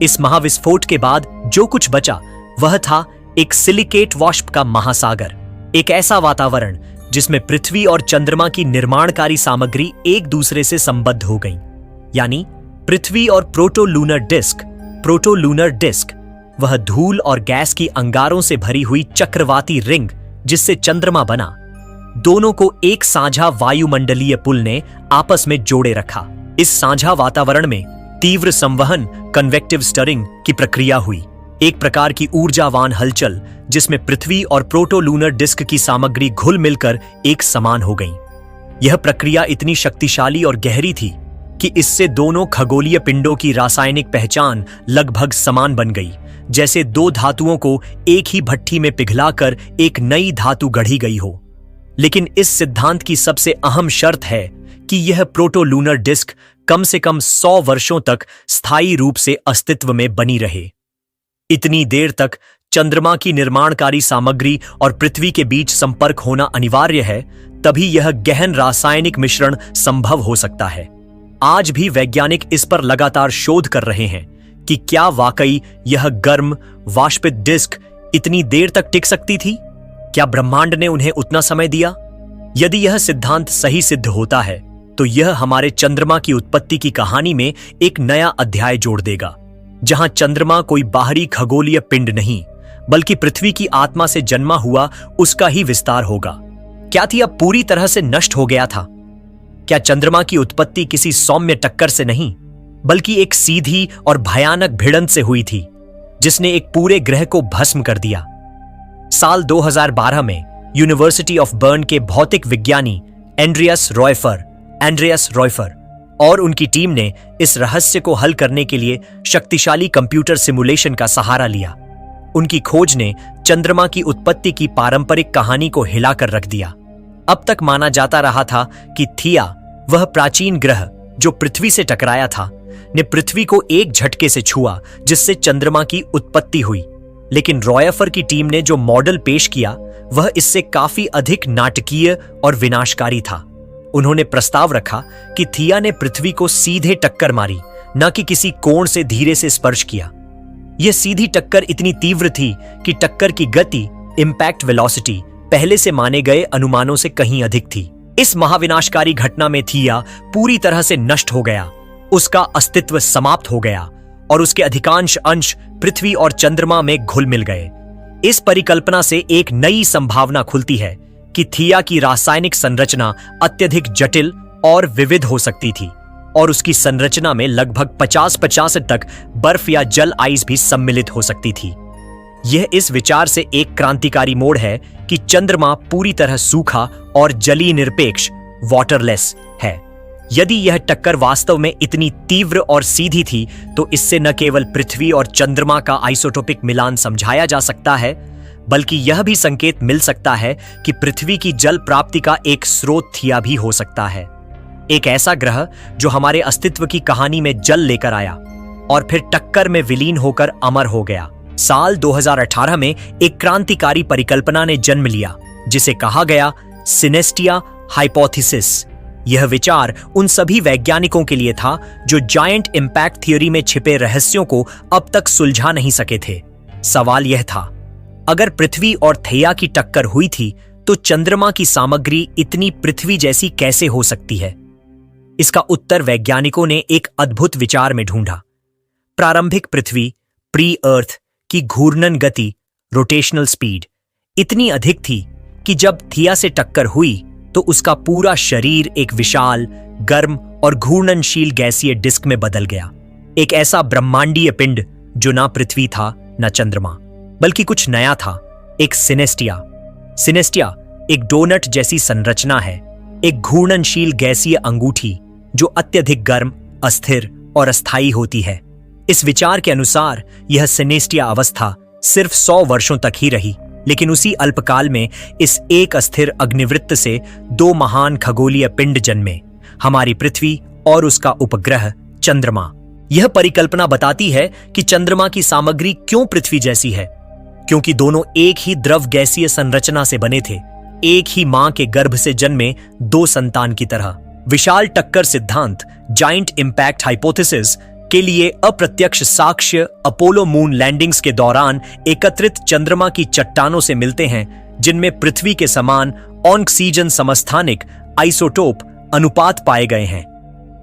इस महाविस्फोट के बाद जो कुछ बचा वह था एक सिलिकेट वाष्प का महासागर, एक ऐसा वातावरण जिसमें पृथ्वी और चंद्रमा की निर्माणकारी सामग्री एक दूसरे से संबद्ध हो गईं। यानी पृथ्वी और प्रोटोलूनर डिस्क, वह धूल और गैस की अंगारों से भरी हुई चक्रवाती रिंग जिससे चंद्रमा बना, दोनों को एक साझा वायुमंडलीय पुल ने आपस में जोड़े रखा। इस साझा वातावरण में तीव्र संवहन, कन्वेक्टिव स्टरिंग की प्रक्रिया हुई, एक प्रकार की ऊर्जावान हलचल जिसमें पृथ्वी और प्रोटोलूनर डिस्क की सामग्री घुल मिलकर एक समान हो गई। यह प्रक्रिया इतनी शक्तिशाली और गहरी थी कि इससे दोनों खगोलीय पिंडों की रासायनिक पहचान लगभग समान बन गई, जैसे दो धातुओं को एक ही भट्ठी में पिघलाकर एक नई धातु गढ़ी गई हो। लेकिन इस सिद्धांत की सबसे अहम शर्त है कि यह प्रोटोलूनर डिस्क कम से कम 100 वर्षों तक स्थायी रूप से अस्तित्व में बनी रहे। इतनी देर तक चंद्रमा की निर्माणकारी सामग्री और पृथ्वी के बीच संपर्क होना अनिवार्य है, तभी यह गहन रासायनिक मिश्रण संभव हो सकता है। आज भी वैज्ञानिक इस पर लगातार शोध कर रहे हैं कि क्या वाकई यह गर्म, वाष्पित डिस्क इतनी देर तक टिक सकती थी? क्या ब्रह्मांड ने उन्हें उतना समय दिया? यदि यह सिद्धांत सही सिद्ध होता है तो यह हमारे चंद्रमा की उत्पत्ति की कहानी में एक नया अध्याय जोड़ देगा, जहां चंद्रमा कोई बाहरी खगोलीय पिंड नहीं बल्कि पृथ्वी की आत्मा से जन्मा हुआ उसका ही विस्तार होगा। क्या थिया पूरी तरह से नष्ट हो गया था? क्या चंद्रमा की उत्पत्ति किसी सौम्य टक्कर से नहीं बल्कि एक सीधी और भयानक भिड़ंत से हुई थी जिसने एक पूरे ग्रह को भस्म कर दिया? साल 2012 में यूनिवर्सिटी ऑफ बर्न के भौतिक विज्ञानी एंड्रियस रॉयफर और उनकी टीम ने इस रहस्य को हल करने के लिए शक्तिशाली कंप्यूटर सिमुलेशन का सहारा लिया। उनकी खोज ने चंद्रमा की उत्पत्ति की पारंपरिक कहानी को हिलाकर रख दिया। अब तक माना जाता रहा था कि थिया, वह प्राचीन ग्रह जो पृथ्वी से टकराया था, ने पृथ्वी को एक झटके से छुआ जिससे चंद्रमा की उत्पत्ति हुई। लेकिन रॉयफर की टीम ने जो मॉडल पेश किया वह इससे काफी अधिक नाटकीय और विनाशकारी था। उन्होंने प्रस्ताव रखा कि थिया ने पृथ्वी को सीधे टक्कर मारी, न कि किसी कोण से धीरे से स्पर्श किया। यह सीधी टक्कर इतनी तीव्र थी कि टक्कर की गति, इंपैक्ट वेलोसिटी, पहले से माने गए अनुमानों से कहीं अधिक थी। इस महाविनाशकारी घटना में थिया पूरी तरह से नष्ट हो गया, उसका अस्तित्व समाप्त हो गया और उसके अधिकांश अंश पृथ्वी और चंद्रमा में घुल मिल गए। इस परिकल्पना से एक नई संभावना खुलती है कि थिया की रासायनिक संरचना अत्यधिक जटिल और विविध हो सकती थी और उसकी संरचना में लगभग 50% तक बर्फ या जल आइस भी सम्मिलित हो सकती थी। यह इस विचार से एक क्रांतिकारी मोड़ है कि चंद्रमा पूरी तरह सूखा और जलीय निरपेक्ष, वाटरलेस है। यदि यह टक्कर वास्तव में इतनी तीव्र और सीधी थी तो इससे न केवल पृथ्वी और चंद्रमा का आइसोटोपिक मिलान समझाया जा सकता है, बल्कि यह भी संकेत मिल सकता है कि पृथ्वी की जल प्राप्ति का एक स्रोत थिया भी हो सकता है। एक ऐसा ग्रह जो हमारे अस्तित्व की कहानी में जल लेकर आया और फिर टक्कर में विलीन होकर अमर हो गया। साल 2018 में एक क्रांतिकारी परिकल्पना ने जन्म लिया जिसे कहा गया सिनेस्टिया हाइपोथेसिस। यह विचार उन सभी वैज्ञानिकों के लिए था जो जायंट इंपैक्ट थ्योरी में छिपे रहस्यों को अब तक सुलझा नहीं सके थे। सवाल यह था, अगर पृथ्वी और थिया की टक्कर हुई थी तो चंद्रमा की सामग्री इतनी पृथ्वी जैसी कैसे हो सकती है? इसका उत्तर वैज्ञानिकों ने एक अद्भुत विचार में ढूंढा। प्रारंभिक पृथ्वी, प्री अर्थ की घूर्णन गति, रोटेशनल स्पीड इतनी अधिक थी कि जब थिया से टक्कर हुई तो उसका पूरा शरीर एक विशाल, गर्म और घूर्णनशील गैसीय डिस्क में बदल गया। एक ऐसा ब्रह्मांडीय पिंड जो ना पृथ्वी था न चंद्रमा, बल्कि कुछ नया था, एक सिनेस्टिया। सिनेस्टिया एक डोनट जैसी संरचना है, एक घूर्णनशील गैसीय अंगूठी जो अत्यधिक गर्म, अस्थिर और अस्थायी होती है। इस विचार के अनुसार यह सिनेस्टिया अवस्था सिर्फ 100 वर्षों तक ही रही, लेकिन उसी अल्पकाल में इस एक अस्थिर अग्निवृत्त से 2 महान खगोलीय पिंड जन्मे, हमारी पृथ्वी और उसका उपग्रह चंद्रमा। यह परिकल्पना बताती है कि चंद्रमा की सामग्री क्यों पृथ्वी जैसी है, क्योंकि दोनों एक ही द्रव गैसीय संरचना से बने थे, एक ही मां के गर्भ से जन्मे 2 संतान की तरह। विशाल टक्कर सिद्धांत, जाइंट इंपैक्ट हाइपोथेसिस के लिए अप्रत्यक्ष साक्ष्य अपोलो मून लैंडिंग्स के दौरान एकत्रित चंद्रमा की चट्टानों से मिलते हैं, जिनमें पृथ्वी के समान ऑक्सीजन समस्थानिक आइसोटोप अनुपात पाए गए हैं।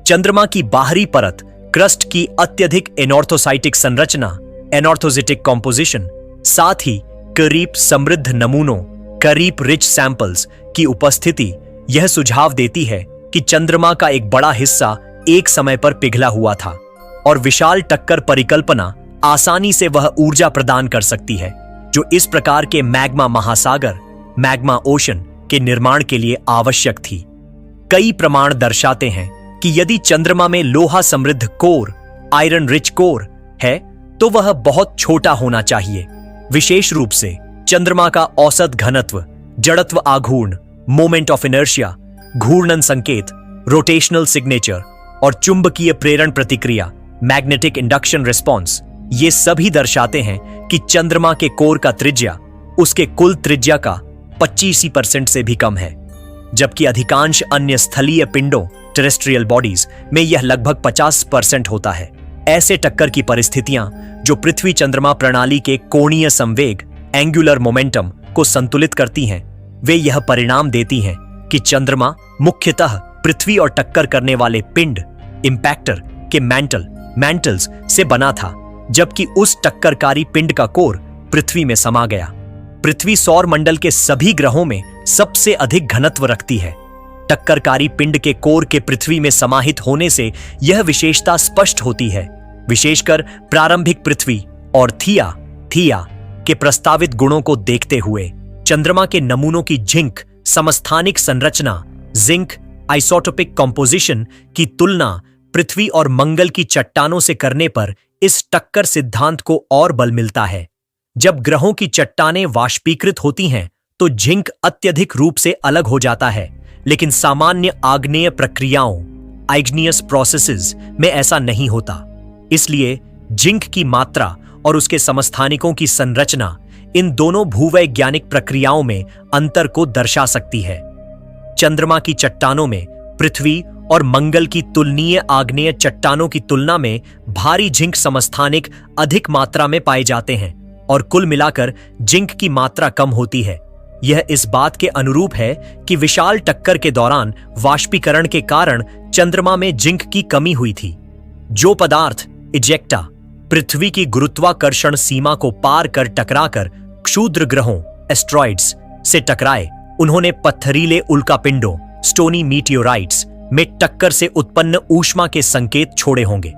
चंद्रमा की बाहरी परत, क्रस्ट की अत्यधिक एनॉर्थोसाइटिक संरचना, एनॉर्थोजिटिक कॉम्पोजिशन, साथ ही करीब समृद्ध नमूनों, करीब रिच सैंपल्स की उपस्थिति यह सुझाव देती है कि चंद्रमा का एक बड़ा हिस्सा एक समय पर पिघला हुआ था और विशाल टक्कर परिकल्पना आसानी से वह ऊर्जा प्रदान कर सकती है जो इस प्रकार के मैग्मा महासागर, मैग्मा ओशन के निर्माण के लिए आवश्यक थी। कई प्रमाण दर्शाते हैं कि यदि चंद्रमा में लोहा समृद्ध कोर, आयरन रिच कोर है, तो वह बहुत छोटा होना चाहिए। विशेष रूप से चंद्रमा का औसत घनत्व, जड़त्व आघूर्ण, मोमेंट ऑफ इनर्शिया, घूर्णन संकेत, रोटेशनल सिग्नेचर और चुंबकीय प्रेरण प्रतिक्रिया, मैग्नेटिक इंडक्शन रिस्पॉन्स, ये सभी दर्शाते हैं कि चंद्रमा के कोर का त्रिज्या उसके कुल त्रिज्या का 25% से भी कम है, जबकि अधिकांश अन्य स्थलीय पिंडों, टेरेस्ट्रियल बॉडीज में यह लगभग 50% होता है। ऐसे टक्कर की परिस्थितियां जो पृथ्वी चंद्रमा प्रणाली के कोणीय संवेग, एंगुलर मोमेंटम को संतुलित करती हैं, वे यह परिणाम देती हैं कि चंद्रमा मुख्यतः पृथ्वी और टक्कर करने वाले पिंड, इंपैक्टर के मैंटल्स से बना था, जबकि उस टक्करकारी पिंड का कोर पृथ्वी में समा गया। पृथ्वी सौर मंडल के सभी ग्रहों में सबसे अधिक घनत्व रखती है। टक्करकारी पिंड के कोर के पृथ्वी में समाहित होने से यह विशेषता स्पष्ट होती है, विशेषकर प्रारंभिक पृथ्वी और थिया के प्रस्तावित गुणों को देखते हुए। चंद्रमा के नमूनों की जिंक समस्थानिक संरचना, जिंक आइसोटोपिक कॉम्पोजिशन की तुलना पृथ्वी और मंगल की चट्टानों से करने पर इस टक्कर सिद्धांत को और बल मिलता है। जब ग्रहों की चट्टानें वाष्पीकृत होती हैं तो जिंक अत्यधिक रूप से अलग हो जाता है, लेकिन सामान्य आग्नेय प्रक्रियाओं, आइग्नियस प्रोसेसेस में ऐसा नहीं होता। इसलिए जिंक की मात्रा और उसके समस्थानिकों की संरचना इन दोनों भूवैज्ञानिक प्रक्रियाओं में अंतर को दर्शा सकती है। चंद्रमा की चट्टानों में पृथ्वी और मंगल की तुलनीय आग्नेय चट्टानों की तुलना में भारी जिंक समस्थानिक अधिक मात्रा में पाए जाते हैं और कुल मिलाकर जिंक की मात्रा कम होती है। यह इस बात के अनुरूप है कि विशाल टक्कर के दौरान वाष्पीकरण के कारण चंद्रमा में जिंक की कमी हुई थी। जो पदार्थ इजेक्टा पृथ्वी की गुरुत्वाकर्षण सीमा को पार कर टकराकर क्षुद्र ग्रहों, एस्ट्रॉइड्स से टकराए, उन्होंने पत्थरीले उल्कापिंडों, स्टोनी मीटियोराइट्स में टक्कर से उत्पन्न ऊष्मा के संकेत छोड़े होंगे।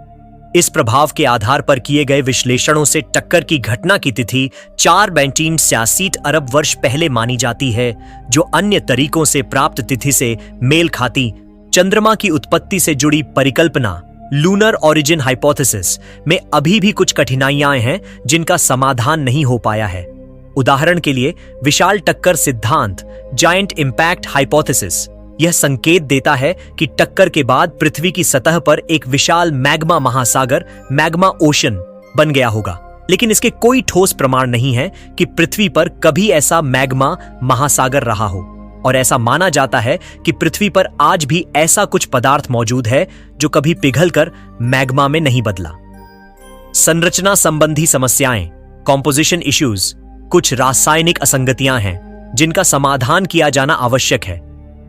इस प्रभाव के आधार पर किए गए विश्लेषणों से टक्कर की घटना की तिथि 4.86 अरब वर्ष पहले मानी जाती है, जो अन्य तरीकों से प्राप्त तिथि से मेल खाती। चंद्रमा की उत्पत्ति से जुड़ी परिकल्पना, लूनर ऑरिजिन हाइपोथेसिस में अभी भी कुछ कठिनाइयां हैं जिनका समाधान नहीं हो पाया है। उदाहरण के लिए विशाल टक्कर सिद्धांत, जायंट इंपैक्ट हाइपोथेसिस, यह संकेत देता है कि टक्कर के बाद पृथ्वी की सतह पर एक विशाल मैग्मा महासागर, मैग्मा ओशन बन गया होगा, लेकिन इसके कोई ठोस प्रमाण नहीं है कि पृथ्वी पर कभी ऐसा मैग्मा महासागर रहा हो, और ऐसा माना जाता है कि पृथ्वी पर आज भी ऐसा कुछ पदार्थ मौजूद है जो कभी पिघलकर मैग्मा में नहीं बदला। संरचना संबंधी समस्याएं, कॉम्पोजिशन इश्यूज, कुछ रासायनिक असंगतियां हैं जिनका समाधान किया जाना आवश्यक है।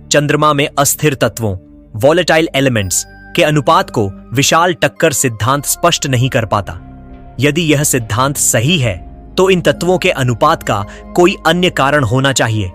चंद्रमा में अस्थिर तत्वों, वॉलेटाइल एलिमेंट्स के अनुपात को विशाल टक्कर सिद्धांत स्पष्ट नहीं कर पाता। यदि यह सिद्धांत सही है तो इन तत्वों के अनुपात का कोई अन्य कारण होना चाहिए।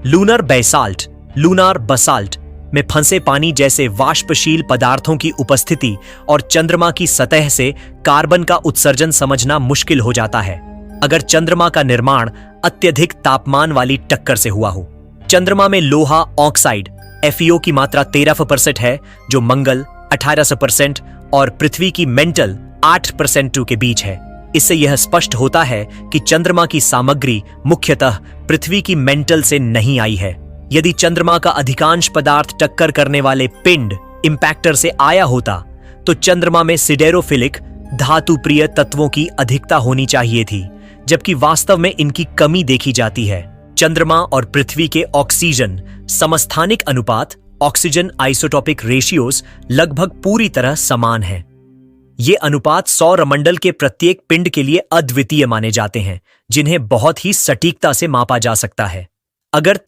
लूनर बेसाल्ट लूनार बसाल्ट में फंसे पानी जैसे वाष्पशील पदार्थों की उपस्थिति और चंद्रमा की सतह से कार्बन का उत्सर्जन समझना मुश्किल हो जाता है अगर चंद्रमा का निर्माण अत्यधिक तापमान वाली टक्कर से हुआ हो। चंद्रमा में लोहा ऑक्साइड FeO की मात्रा 13% है, जो मंगल 18% और पृथ्वी की मेंटल 8% के बीच है। इससे यह स्पष्ट होता है कि चंद्रमा की सामग्री मुख्यतः पृथ्वी की मेंटल से नहीं आई है। यदि चंद्रमा का अधिकांश पदार्थ टक्कर करने वाले पिंड इंपैक्टर से आया होता तो चंद्रमा में सिडेरोफिलिक धातु प्रिय तत्वों की अधिकता होनी चाहिए थी, जबकि वास्तव में इनकी कमी देखी जाती है। चंद्रमा और पृथ्वी के ऑक्सीजन समस्थानिक अनुपात ऑक्सीजन आइसोटोपिक रेशियोज लगभग पूरी तरह समान हैं। ये अनुपात सौरमंडल के प्रत्येक पिंड के लिए अद्वितीय माने जाते हैं, जिन्हें बहुत ही सटीकता से मापा जा सकता है। अगर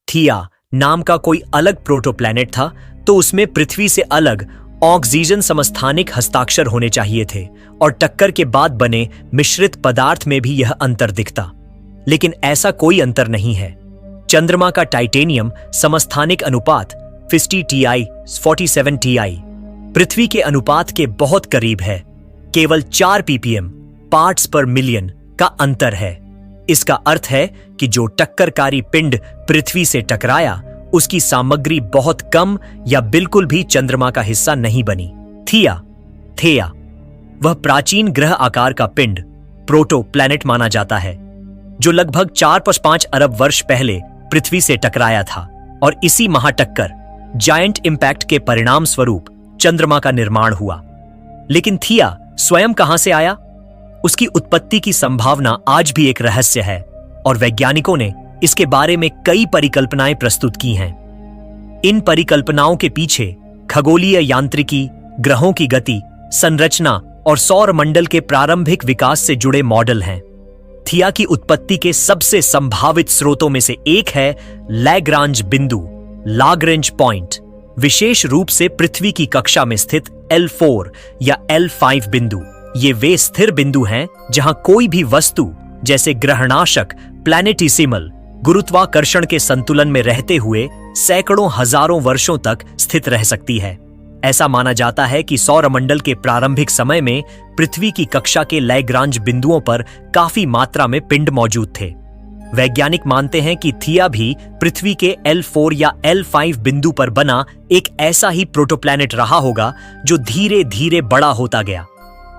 थिया नाम का कोई अलग प्रोटोप्लैनेट था तो उसमें पृथ्वी से अलग ऑक्सीजन समस्थानिक हस्ताक्षर होने चाहिए थे और टक्कर के बाद बने मिश्रित पदार्थ में भी यह अंतर दिखता, लेकिन ऐसा कोई अंतर नहीं है। चंद्रमा का टाइटेनियम समस्थानिक अनुपात 50 Ti 47 Ti पृथ्वी के अनुपात के बहुत करीब है। केवल 4 ppm पार्ट्स पर मिलियन का अंतर है। इसका अर्थ है कि जो टक्करकारी पिंड पृथ्वी से टकराया उसकी सामग्री बहुत कम या बिल्कुल भी चंद्रमा का हिस्सा नहीं बनी। थेया वह प्राचीन ग्रह आकार का पिंड प्रोटो प्लैनेट माना जाता है, जो लगभग 4.5 अरब वर्ष पहले पृथ्वी से टकराया था और इसी महाटक्कर जायंट इंपैक्ट के परिणाम स्वरूप चंद्रमा का निर्माण हुआ। लेकिन थिया स्वयं कहां से आया, उसकी उत्पत्ति की संभावना आज भी एक रहस्य है और वैज्ञानिकों ने इसके बारे में कई परिकल्पनाएं प्रस्तुत की हैं। इन परिकल्पनाओं के पीछे खगोलीय यांत्रिकी, ग्रहों की गति, संरचना और सौरमंडल के प्रारंभिक विकास से जुड़े मॉडल हैं। थिया की उत्पत्ति के सबसे संभावित स्रोतों में से एक है लैग्रांज बिंदु, लाग्रेंज पॉइंट, विशेष रूप से पृथ्वी की कक्षा में स्थित L4 या L5 बिंदु। ये वे स्थिर बिंदु हैं जहां कोई भी वस्तु जैसे ग्रहणाशक प्लैनेटिसिमल गुरुत्वाकर्षण के संतुलन में रहते हुए सैकड़ों हजारों वर्षों तक स्थित रह सकती है। ऐसा माना जाता है कि सौरमंडल के प्रारंभिक समय में पृथ्वी की कक्षा के लैग्रांज बिंदुओं पर काफी मात्रा में पिंड मौजूद थे। वैज्ञानिक मानते हैं कि थिया भी पृथ्वी के L4 या L5 बिंदु पर बना एक ऐसा ही प्रोटोप्लैनेट रहा होगा जो धीरे धीरे बड़ा होता गया।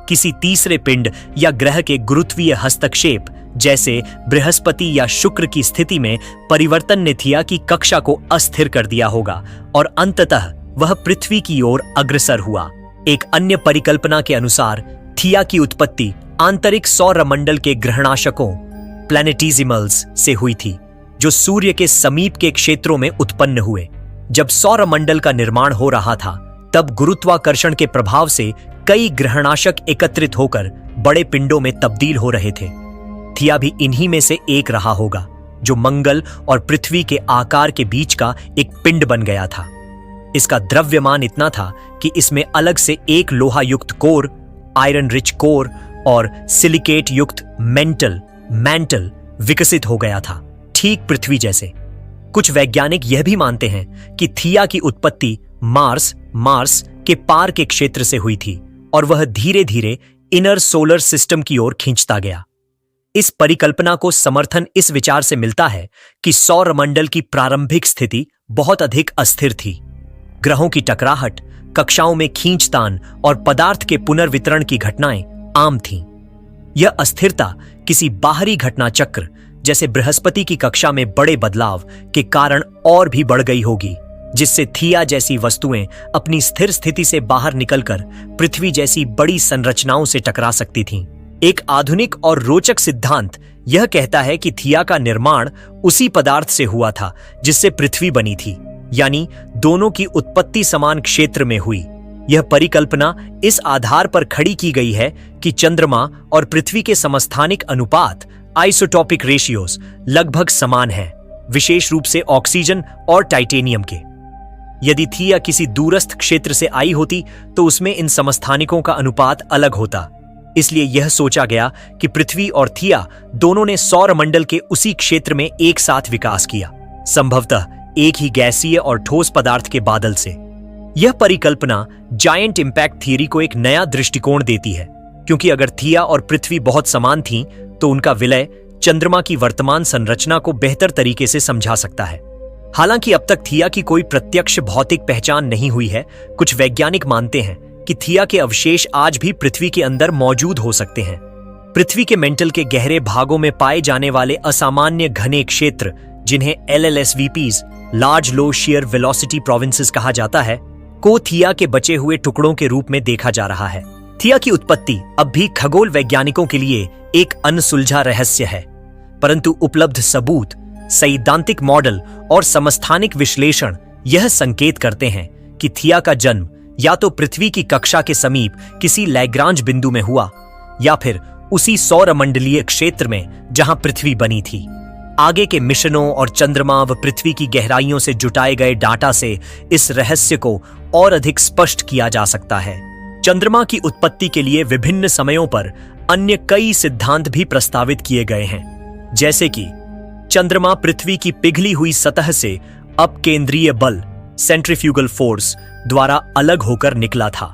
किसी तीसरे पिंड या ग्रह के गुरुत्वीय हस्तक्षेप जैसे बृहस्पति या शुक्र की स्थिति में परिवर्तन ने थिया की कक्षा को अस्थिर कर दिया होगा और अंततः वह पृथ्वी की ओर अग्रसर हुआ। एक अन्य परिकल्पना के अनुसार थिया की उत्पत्ति आंतरिक सौरमंडल के ग्रहणाशकों प्लैनेटिसिमल्स से हुई थी, जो सूर्य के समीप के क्षेत्रों में उत्पन्न हुए। जब सौरमंडल का निर्माण हो रहा था तब गुरुत्वाकर्षण के प्रभाव से कई ग्रहणाशक एकत्रित होकर बड़े पिंडों में तब्दील हो रहे थे। थिया भी इन्हीं में से एक रहा होगा, जो मंगल और पृथ्वी के आकार के बीच का एक पिंड बन गया था। इसका द्रव्यमान इतना था कि इसमें अलग से एक लोहा युक्त कोर, आयरन रिच कोर और सिलिकेट युक्त मैंटल विकसित हो गया था, ठीक पृथ्वी जैसे। कुछ वैज्ञानिक यह भी मानते हैं कि थिया की उत्पत्ति मार्स के पार के क्षेत्र से हुई थी और वह धीरे धीरे इनर सोलर सिस्टम की ओर खींचता गया। इस परिकल्पना को समर्थन इस विचार से मिलता है कि सौरमंडल की प्रारंभिक स्थिति बहुत अधिक अस्थिर थी। ग्रहों की टकराहट, कक्षाओं में खींचतान और पदार्थ के पुनर्वितरण की घटनाएं आम थीं। यह अस्थिरता किसी बाहरी घटना चक्र जैसे बृहस्पति की कक्षा में बड़े बदलाव के कारण और भी बढ़ गई होगी, जिससे थिया जैसी वस्तुएं अपनी स्थिर स्थिति से बाहर निकलकर पृथ्वी जैसी बड़ी संरचनाओं से टकरा सकती थीं। एक आधुनिक और रोचक सिद्धांत यह कहता है कि थिया का निर्माण उसी पदार्थ से हुआ था जिससे पृथ्वी बनी थी, यानी दोनों की उत्पत्ति समान क्षेत्र में हुई। यह परिकल्पना इस आधार पर खड़ी की गई है कि चंद्रमा और पृथ्वी के समस्थानिक अनुपात आइसोटोपिक रेशियोज लगभग समान हैं, विशेष रूप से ऑक्सीजन और टाइटेनियम के। यदि थिया किसी दूरस्थ क्षेत्र से आई होती तो उसमें इन समस्थानिकों का अनुपात अलग होता। इसलिए यह सोचा गया कि पृथ्वी और थिया दोनों ने सौरमंडल के उसी क्षेत्र में एक साथ विकास किया। संभवतः एक ही गैसीय और ठोस पदार्थ के बादल से। यह परिकल्पना जायंट इंपैक्ट थियरी को एक नया दृष्टिकोण देती है, क्योंकि अगर थिया और पृथ्वी बहुत समान थीं, तो उनका विलय चंद्रमा की वर्तमान संरचना को बेहतर तरीके से समझा सकता है। हालांकि अब तक थिया की कोई प्रत्यक्ष भौतिक पहचान नहीं हुई है, कुछ वैज्ञानिक मानते हैं कि थिया के अवशेष आज भी पृथ्वी के अंदर मौजूद हो सकते हैं। पृथ्वी के मेंटल के गहरे भागों में पाए जाने वाले असामान्य घने क्षेत्र, जिन्हें LLSVPs लार्ज लो शेयर वेलोसिटी प्रोविंसेस कहा जाता है, को थिया के बचे हुए टुकड़ों के रूप में देखा जा रहा है। थिया की उत्पत्ति अब भी खगोल वैज्ञानिकों के लिए एक अनसुलझा रहस्य है, परंतु उपलब्ध सबूत, सैद्धांतिक मॉडल और समस्थानिक विश्लेषण यह संकेत करते हैं कि थिया का जन्म या तो पृथ्वी की कक्षा के समीप किसी लैग्रांज बिंदु में हुआ, या फिर उसी सौरमंडलीय क्षेत्र में जहां पृथ्वी बनी थी। आगे के मिशनों और चंद्रमा व पृथ्वी की गहराइयों से जुटाए गए डाटा से इस रहस्य को और अधिक स्पष्ट किया जा सकता है। चंद्रमा की उत्पत्ति के लिए विभिन्न समयों पर अन्य कई सिद्धांत भी प्रस्तावित किए गए हैं, जैसे कि चंद्रमा पृथ्वी की पिघली हुई सतह से अपकेंद्रीय बल सेंट्रीफ्यूगल फोर्स द्वारा अलग होकर निकला था,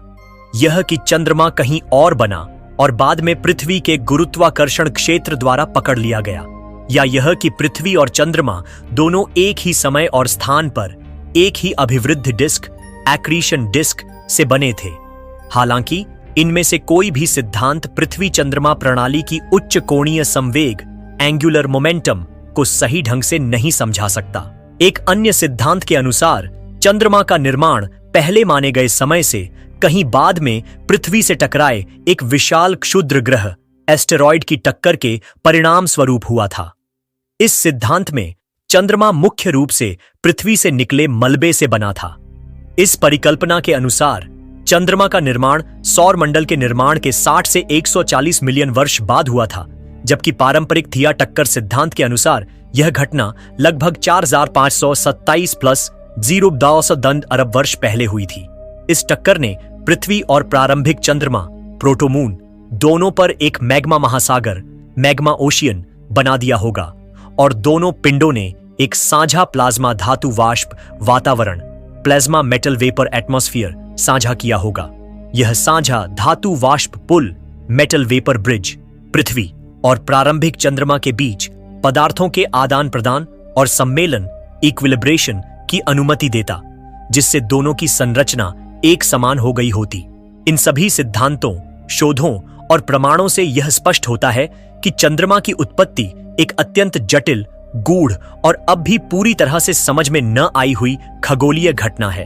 यह कि चंद्रमा कहीं और बना और बाद में पृथ्वी के गुरुत्वाकर्षण क्षेत्र द्वारा पकड़ लिया गया, या यह कि पृथ्वी और चंद्रमा दोनों एक ही समय और स्थान पर एक ही अभिवृद्ध डिस्क एक्रीशन डिस्क से बने थे। हालांकि इनमें से कोई भी सिद्धांत पृथ्वी चंद्रमा प्रणाली की उच्च कोणीय संवेग एंगुलर मोमेंटम को सही ढंग से नहीं समझा सकता। एक अन्य सिद्धांत के अनुसार चंद्रमा का निर्माण पहले माने गए समय से कहीं बाद में पृथ्वी से टकराए एक विशाल क्षुद्र ग्रह एस्टेरॉयड की टक्कर के परिणाम स्वरूप हुआ था। इस सिद्धांत में चंद्रमा मुख्य रूप से पृथ्वी से निकले मलबे से बना था। इस परिकल्पना के अनुसार चंद्रमा का निर्माण सौर मंडल के निर्माण के 60 से 140 मिलियन वर्ष बाद हुआ था, जबकि पारंपरिक थिया टक्कर सिद्धांत के अनुसार यह घटना लगभग 4527 प्लस 0.2 अरब वर्ष पहले हुई थी। इस टक्कर ने पृथ्वी और प्रारंभिक चंद्रमा प्रोटोमून दोनों पर एक मैग्मा महासागर मैग्मा ओशियन बना दिया होगा, और दोनों पिंडों ने एक साझा प्लाज्मा धातु वाष्प वातावरण प्लाज्मा मेटल वेपर एटमॉस्फेयर साझा किया होगा। यह साझा धातु वाष्प पुल मेटल वेपर ब्रिज पृथ्वी और प्रारंभिक चंद्रमा के बीच पदार्थों के आदान प्रदान और सम्मेलन इक्विलिब्रेशन की अनुमति देता, जिससे दोनों की संरचना एक समान हो गई होती। इन सभी सिद्धांतों, शोधों और प्रमाणों से यह स्पष्ट होता है कि चंद्रमा की उत्पत्ति एक अत्यंत जटिल, गूढ़ और अब भी पूरी तरह से समझ में न आई हुई खगोलीय घटना है।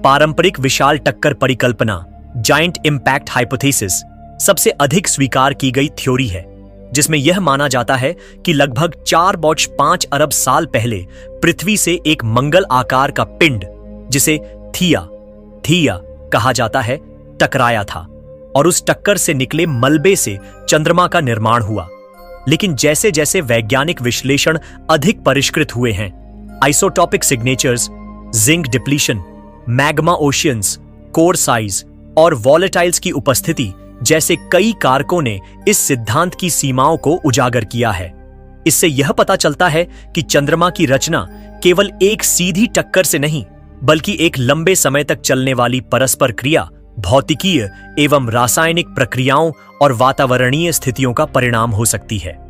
पारंपरिक विशाल टक्कर परिकल्पना जायंट इंपैक्ट हाइपोथेसिस सबसे अधिक स्वीकार की गई थ्योरी है, जिसमें यह माना जाता है कि लगभग 4.5 अरब साल पहले पृथ्वी से एक मंगल आकार का पिंड, जिसे थिया कहा जाता है, टकराया था और उस टक्कर से निकले मलबे से चंद्रमा का निर्माण हुआ। लेकिन जैसे जैसे वैज्ञानिक विश्लेषण अधिक परिष्कृत हुए हैं, isotopic signatures, zinc depletion, magma oceans, core size और वॉलेटाइल्स की उपस्थिति जैसे कई कारकों ने इस सिद्धांत की सीमाओं को उजागर किया है। इससे यह पता चलता है कि चंद्रमा की रचना केवल एक सीधी टक्कर से नहीं, बल्कि एक लंबे समय तक चलने वाली परस्पर क्रिया, भौतिकीय एवं रासायनिक प्रक्रियाओं और वातावरणीय स्थितियों का परिणाम हो सकती है।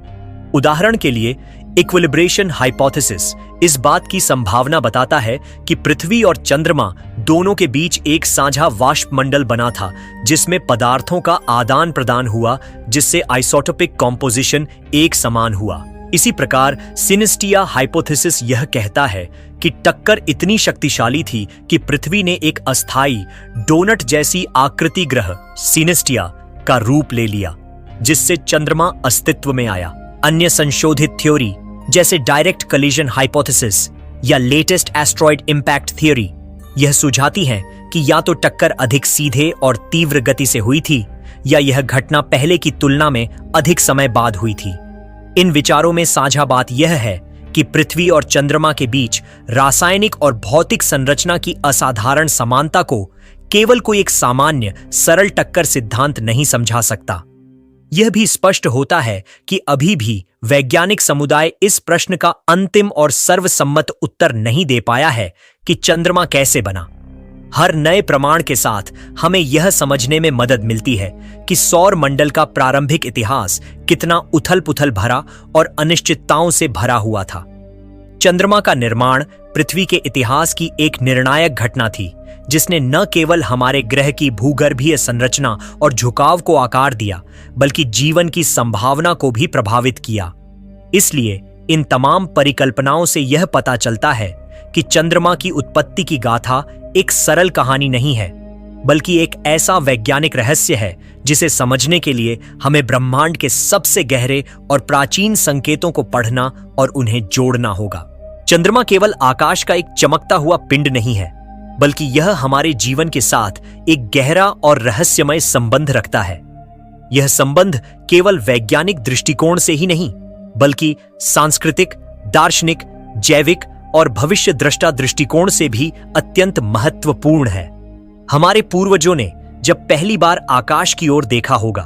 उदाहरण के लिए, इक्विलिब्रेशन हाइपोथेसिस इस बात की संभावना बताता है कि पृथ्वी और चंद्रमा दोनों के बीच एक साझा वाष्पमंडल बना था, जिसमें पदार्थों का आदान प्रदान हुआ, जिससे आइसोटोपिक कॉम्पोजिशन एक समान हुआ। इसी प्रकार सिनेस्टिया हाइपोथेसिस यह कहता है कि टक्कर इतनी शक्तिशाली थी कि पृथ्वी ने एक अस्थायी डोनट जैसी आकृति ग्रह सिनेस्टिया का रूप ले लिया, जिससे चंद्रमा अस्तित्व में आया। अन्य संशोधित थ्योरी जैसे डायरेक्ट कलिजन हाइपोथेसिस या लेटेस्ट एस्ट्रॉयड इंपैक्ट थ्योरी यह सुझाती हैं कि या तो टक्कर अधिक सीधे और तीव्र गति से हुई थी, या यह घटना पहले की तुलना में अधिक समय बाद हुई थी। इन विचारों में साझा बात यह है कि पृथ्वी और चंद्रमा के बीच रासायनिक और भौतिक संरचना की असाधारण समानता को केवल कोई एक सामान्य सरल टक्कर सिद्धांत नहीं समझा सकता। यह भी स्पष्ट होता है कि अभी भी वैज्ञानिक समुदाय इस प्रश्न का अंतिम और सर्वसम्मत उत्तर नहीं दे पाया है कि चंद्रमा कैसे बना। हर नए प्रमाण के साथ हमें यह समझने में मदद मिलती है कि सौर मंडल का प्रारंभिक इतिहास कितना उथल-पुथल भरा और अनिश्चितताओं से भरा हुआ था। चंद्रमा का निर्माण पृथ्वी के इतिहास की एक निर्णायक घटना थी, जिसने न केवल हमारे ग्रह की भूगर्भीय संरचना और झुकाव को आकार दिया, बल्कि जीवन की संभावना को भी प्रभावित किया। इसलिए इन तमाम परिकल्पनाओं से यह पता चलता है कि चंद्रमा की उत्पत्ति की गाथा एक सरल कहानी नहीं है, बल्कि एक ऐसा वैज्ञानिक रहस्य है जिसे समझने के लिए हमें ब्रह्मांड के सबसे गहरे और प्राचीन संकेतों को पढ़ना और उन्हें जोड़ना होगा। चंद्रमा केवल आकाश का एक चमकता हुआ पिंड नहीं है, बल्कि यह हमारे जीवन के साथ एक गहरा और रहस्यमय संबंध रखता है। यह संबंध केवल वैज्ञानिक दृष्टिकोण से ही नहीं, बल्कि सांस्कृतिक, दार्शनिक, जैविक और भविष्य दृष्टा दृष्टिकोण से भी अत्यंत महत्वपूर्ण है। हमारे पूर्वजों ने जब पहली बार आकाश की ओर देखा होगा,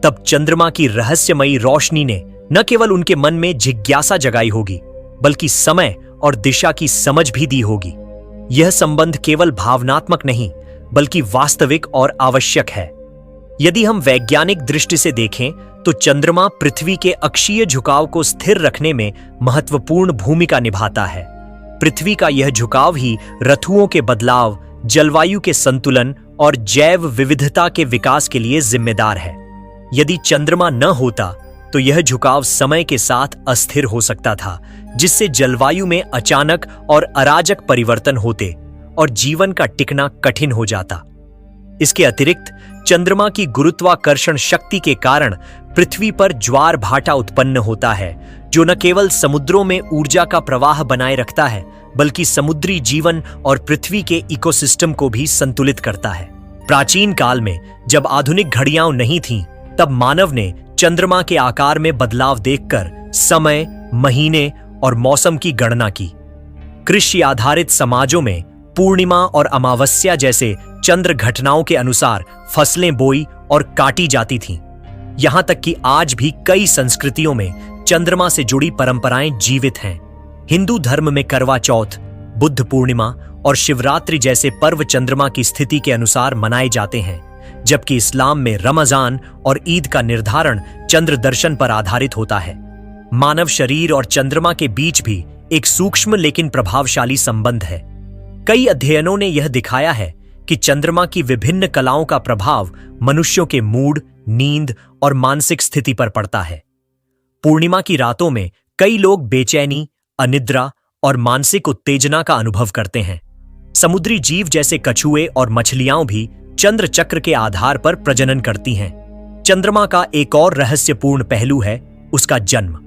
तब चंद्रमा की रहस्यमयी रोशनी ने न केवल उनके मन में जिज्ञासा जगाई होगी, बल्कि समय और दिशा की समझ भी दी होगी। यह संबंध केवल भावनात्मक नहीं, बल्कि वास्तविक और आवश्यक है। यदि हम वैज्ञानिक दृष्टि से देखें तो चंद्रमा पृथ्वी के अक्षीय झुकाव को स्थिर रखने में महत्वपूर्ण भूमिका निभाता है। पृथ्वी का यह झुकाव ही ऋतुओं के बदलाव, जलवायु के संतुलन और जैव विविधता के विकास के लिए जिम्मेदार है। यदि चंद्रमा न होता तो यह झुकाव समय के साथ अस्थिर हो सकता था, जिससे जलवायु में अचानक और अराजक परिवर्तन होते और जीवन का टिकना कठिन हो जाता। इसके अतिरिक्त चंद्रमा की गुरुत्वाकर्षण शक्ति के कारण पृथ्वी पर ज्वार भाटा उत्पन्न होता है, जो न केवल समुद्रों में ऊर्जा का प्रवाह बनाए रखता है, बल्कि समुद्री जीवन और पृथ्वी के इकोसिस्टम को भी संतुलित करता है। प्राचीन काल में जब आधुनिक घड़ियां नहीं थीं, तब मानव ने चंद्रमा के आकार में बदलाव देखकर समय, महीने और मौसम की गणना की। कृषि आधारित समाजों में पूर्णिमा और अमावस्या जैसे चंद्र घटनाओं के अनुसार फसलें बोई और काटी जाती थीं। यहां तक कि आज भी कई संस्कृतियों में चंद्रमा से जुड़ी परंपराएं जीवित हैं। हिंदू धर्म में करवा चौथ, बुद्ध पूर्णिमा और शिवरात्रि जैसे पर्व चंद्रमा की स्थिति के अनुसार मनाए जाते हैं, जबकि इस्लाम में रमजान और ईद का निर्धारण चंद्र दर्शन पर आधारित होता है। मानव शरीर और चंद्रमा के बीच भी एक सूक्ष्म लेकिन प्रभावशाली संबंध है। कई अध्ययनों ने यह दिखाया है कि चंद्रमा की विभिन्न कलाओं का प्रभाव मनुष्यों के मूड, नींद और मानसिक स्थिति पर पड़ता है। पूर्णिमा की रातों में कई लोग बेचैनी, अनिद्रा और मानसिक उत्तेजना का अनुभव करते हैं। समुद्री जीव जैसे कछुए और मछलियां भी चंद्र चक्र के आधार पर प्रजनन करती हैं। चंद्रमा का एक और रहस्यपूर्ण पहलू है उसका जन्म।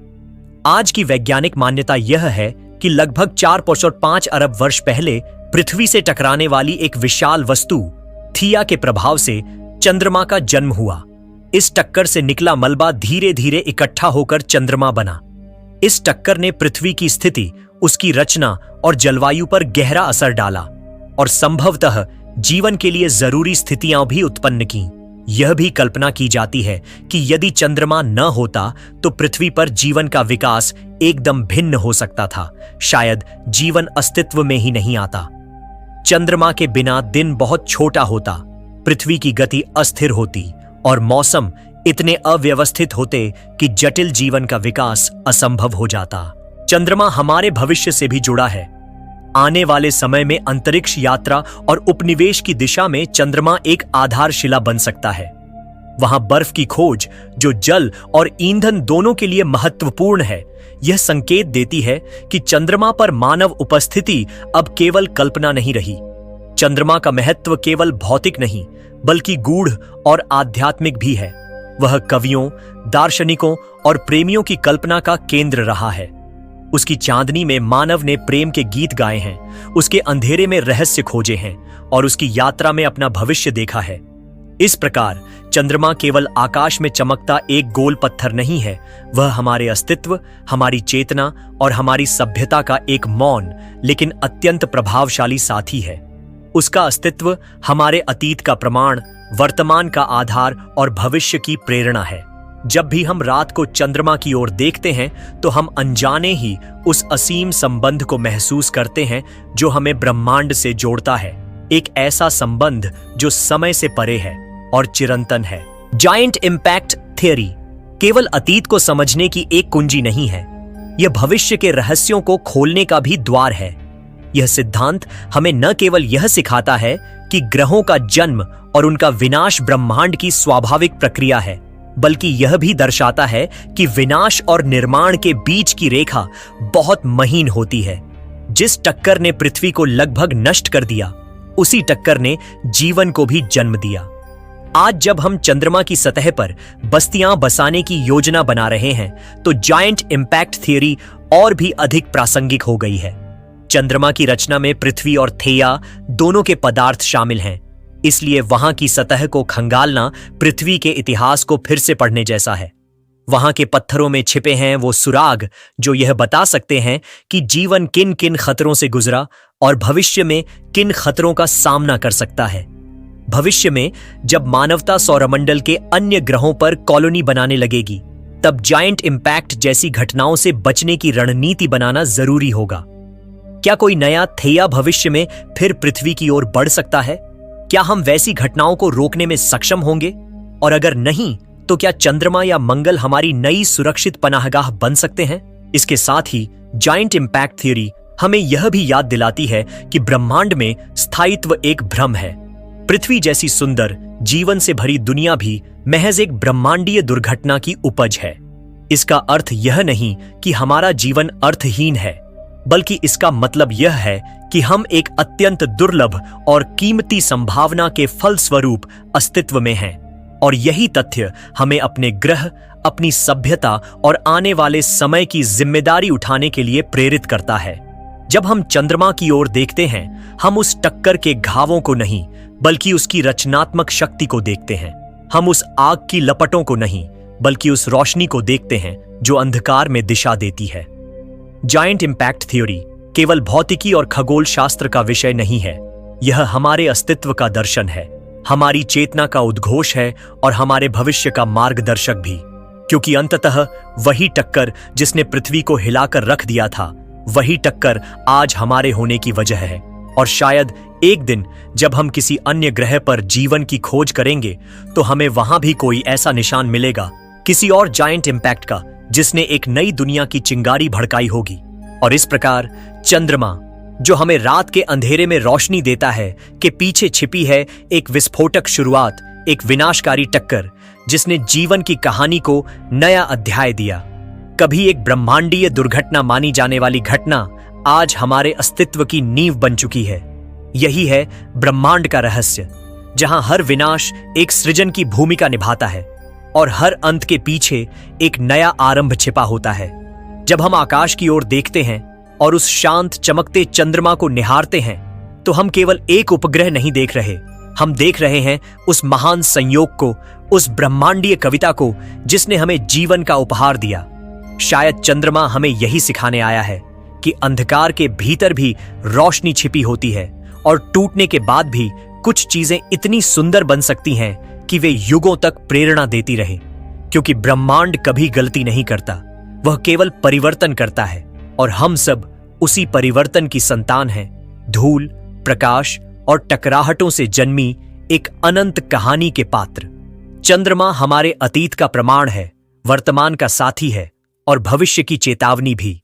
आज की वैज्ञानिक मान्यता यह है कि लगभग 4.5 अरब वर्ष पहले पृथ्वी से टकराने वाली एक विशाल वस्तु थिया के प्रभाव से चंद्रमा का जन्म हुआ। इस टक्कर से निकला मलबा धीरे धीरे इकट्ठा होकर चंद्रमा बना। इस टक्कर ने पृथ्वी की स्थिति, उसकी रचना और जलवायु पर गहरा असर डाला और संभवतः जीवन के लिए जरूरी स्थितियां भी उत्पन्न की। यह भी कल्पना की जाती है कि यदि चंद्रमा न होता तो पृथ्वी पर जीवन का विकास एकदम भिन्न हो सकता था। शायद जीवन अस्तित्व में ही नहीं आता। चंद्रमा के बिना दिन बहुत छोटा होता, पृथ्वी की गति अस्थिर होती और मौसम इतने अव्यवस्थित होते कि जटिल जीवन का विकास असंभव हो जाता। चंद्रमा हमारे भविष्य से भी जुड़ा है। आने वाले समय में अंतरिक्ष यात्रा और उपनिवेश की दिशा में चंद्रमा एक आधारशिला बन सकता है। वहां बर्फ की खोज, जो जल और ईंधन दोनों के लिए महत्वपूर्ण है, यह संकेत देती है कि चंद्रमा पर मानव उपस्थिति अब केवल कल्पना नहीं रही। चंद्रमा का महत्व केवल भौतिक नहीं, बल्कि गूढ़ और आध्यात्मिक भी है। वह कवियों, दार्शनिकों और प्रेमियों की कल्पना का केंद्र रहा है। उसकी चांदनी में मानव ने प्रेम के गीत गाए हैं, उसके अंधेरे में रहस्य खोजे हैं और उसकी यात्रा में अपना भविष्य देखा है। इस प्रकार चंद्रमा केवल आकाश में चमकता एक गोल पत्थर नहीं है, वह हमारे अस्तित्व, हमारी चेतना और हमारी सभ्यता का एक मौन लेकिन अत्यंत प्रभावशाली साथी है। उसका अस्तित्व हमारे अतीत का प्रमाण, वर्तमान का आधार और भविष्य की प्रेरणा है। जब भी हम रात को चंद्रमा की ओर देखते हैं तो हम अनजाने ही उस असीम संबंध को महसूस करते हैं जो हमें ब्रह्मांड से जोड़ता है, एक ऐसा संबंध जो समय से परे है और चिरंतन है। जायंट इंपैक्ट थ्योरी केवल अतीत को समझने की एक कुंजी नहीं है, यह भविष्य के रहस्यों को खोलने का भी द्वार है। यह सिद्धांत हमें न केवल यह सिखाता है कि ग्रहों का जन्म और उनका विनाश ब्रह्मांड की स्वाभाविक प्रक्रिया है, बल्कि यह भी दर्शाता है कि विनाश और निर्माण के बीच की रेखा बहुत महीन होती है। जिस टक्कर ने पृथ्वी को लगभग नष्ट कर दिया, उसी टक्कर ने जीवन को भी जन्म दिया। आज जब हम चंद्रमा की सतह पर बस्तियां बसाने की योजना बना रहे हैं, तो जायंट इंपैक्ट थ्योरी और भी अधिक प्रासंगिक हो गई है। चंद्रमा की रचना में पृथ्वी और थेया दोनों के पदार्थ शामिल हैं, इसलिए वहां की सतह को खंगालना पृथ्वी के इतिहास को फिर से पढ़ने जैसा है। वहां के पत्थरों में छिपे हैं वो सुराग जो यह बता सकते हैं कि जीवन किन किन खतरों से गुजरा और भविष्य में किन खतरों का सामना कर सकता है। भविष्य में जब मानवता सौरमंडल के अन्य ग्रहों पर कॉलोनी बनाने लगेगी, तब जायंट इंपैक्ट जैसी घटनाओं से बचने की रणनीति बनाना जरूरी होगा। क्या कोई नया थेया भविष्य में फिर पृथ्वी की ओर बढ़ सकता है? क्या हम वैसी घटनाओं को रोकने में सक्षम होंगे? और अगर नहीं, तो क्या चंद्रमा या मंगल हमारी नई सुरक्षित पनाहगाह बन सकते हैं? इसके साथ ही जायंट इंपैक्ट थ्योरी हमें यह भी याद दिलाती है कि ब्रह्मांड में स्थायित्व एक भ्रम है। पृथ्वी जैसी सुंदर, जीवन से भरी दुनिया भी महज एक ब्रह्मांडीय दुर्घटना की उपज है। इसका अर्थ यह नहीं कि हमारा जीवन अर्थहीन है, बल्कि इसका मतलब यह है कि हम एक अत्यंत दुर्लभ और कीमती संभावना के फलस्वरूप अस्तित्व में हैं, और यही तथ्य हमें अपने ग्रह, अपनी सभ्यता और आने वाले समय की जिम्मेदारी उठाने के लिए प्रेरित करता है। जब हम चंद्रमा की ओर देखते हैं, हम उस टक्कर के घावों को नहीं, बल्कि उसकी रचनात्मक शक्ति को देखते हैं। हम उस आग की लपटों को नहीं, बल्कि उस रोशनी को देखते हैं जो अंधकार में दिशा देती है। जायंट इंपैक्ट थ्योरी केवल भौतिकी और खगोल शास्त्र का विषय नहीं है, यह हमारे अस्तित्व का दर्शन है, हमारी चेतना का उद्घोष है और हमारे भविष्य का मार्गदर्शक भी। क्योंकि अंततः वही टक्कर जिसने पृथ्वी को हिलाकर रख दिया था, वही टक्कर आज हमारे होने की वजह है। और शायद एक दिन जब हम किसी अन्य ग्रह पर जीवन की खोज करेंगे, तो हमें वहां भी कोई ऐसा निशान मिलेगा, किसी और जायंट इंपैक्ट का, जिसने एक नई दुनिया की चिंगारी भड़काई होगी। और इस प्रकार चंद्रमा, जो हमें रात के अंधेरे में रोशनी देता है, के पीछे छिपी है एक विस्फोटक शुरुआत, एक विनाशकारी टक्कर जिसने जीवन की कहानी को नया अध्याय दिया। कभी एक ब्रह्मांडीय दुर्घटना मानी जाने वाली घटना आज हमारे अस्तित्व की नींव बन चुकी है। यही है ब्रह्मांड का रहस्य, जहां हर विनाश एक सृजन की भूमिका निभाता है और हर अंत के पीछे एक नया आरंभ छिपा होता है। जब हम आकाश की ओर देखते हैं और उस शांत चमकते चंद्रमा को निहारते हैं, तो हम केवल एक उपग्रह नहीं देख रहे, हम देख रहे हैं उस महान संयोग को, उस ब्रह्मांडीय कविता को जिसने हमें जीवन का उपहार दिया। शायद चंद्रमा हमें यही सिखाने आया है कि अंधकार के भीतर भी रोशनी छिपी होती है, और टूटने के बाद भी कुछ चीजें इतनी सुंदर बन सकती हैं कि वे युगों तक प्रेरणा देती रहे। क्योंकि ब्रह्मांड कभी गलती नहीं करता, वह केवल परिवर्तन करता है, और हम सब उसी परिवर्तन की संतान हैं। धूल, प्रकाश और टकराहटों से जन्मी एक अनंत कहानी के पात्र। चंद्रमा हमारे अतीत का प्रमाण है, वर्तमान का साथी है और भविष्य की चेतावनी भी।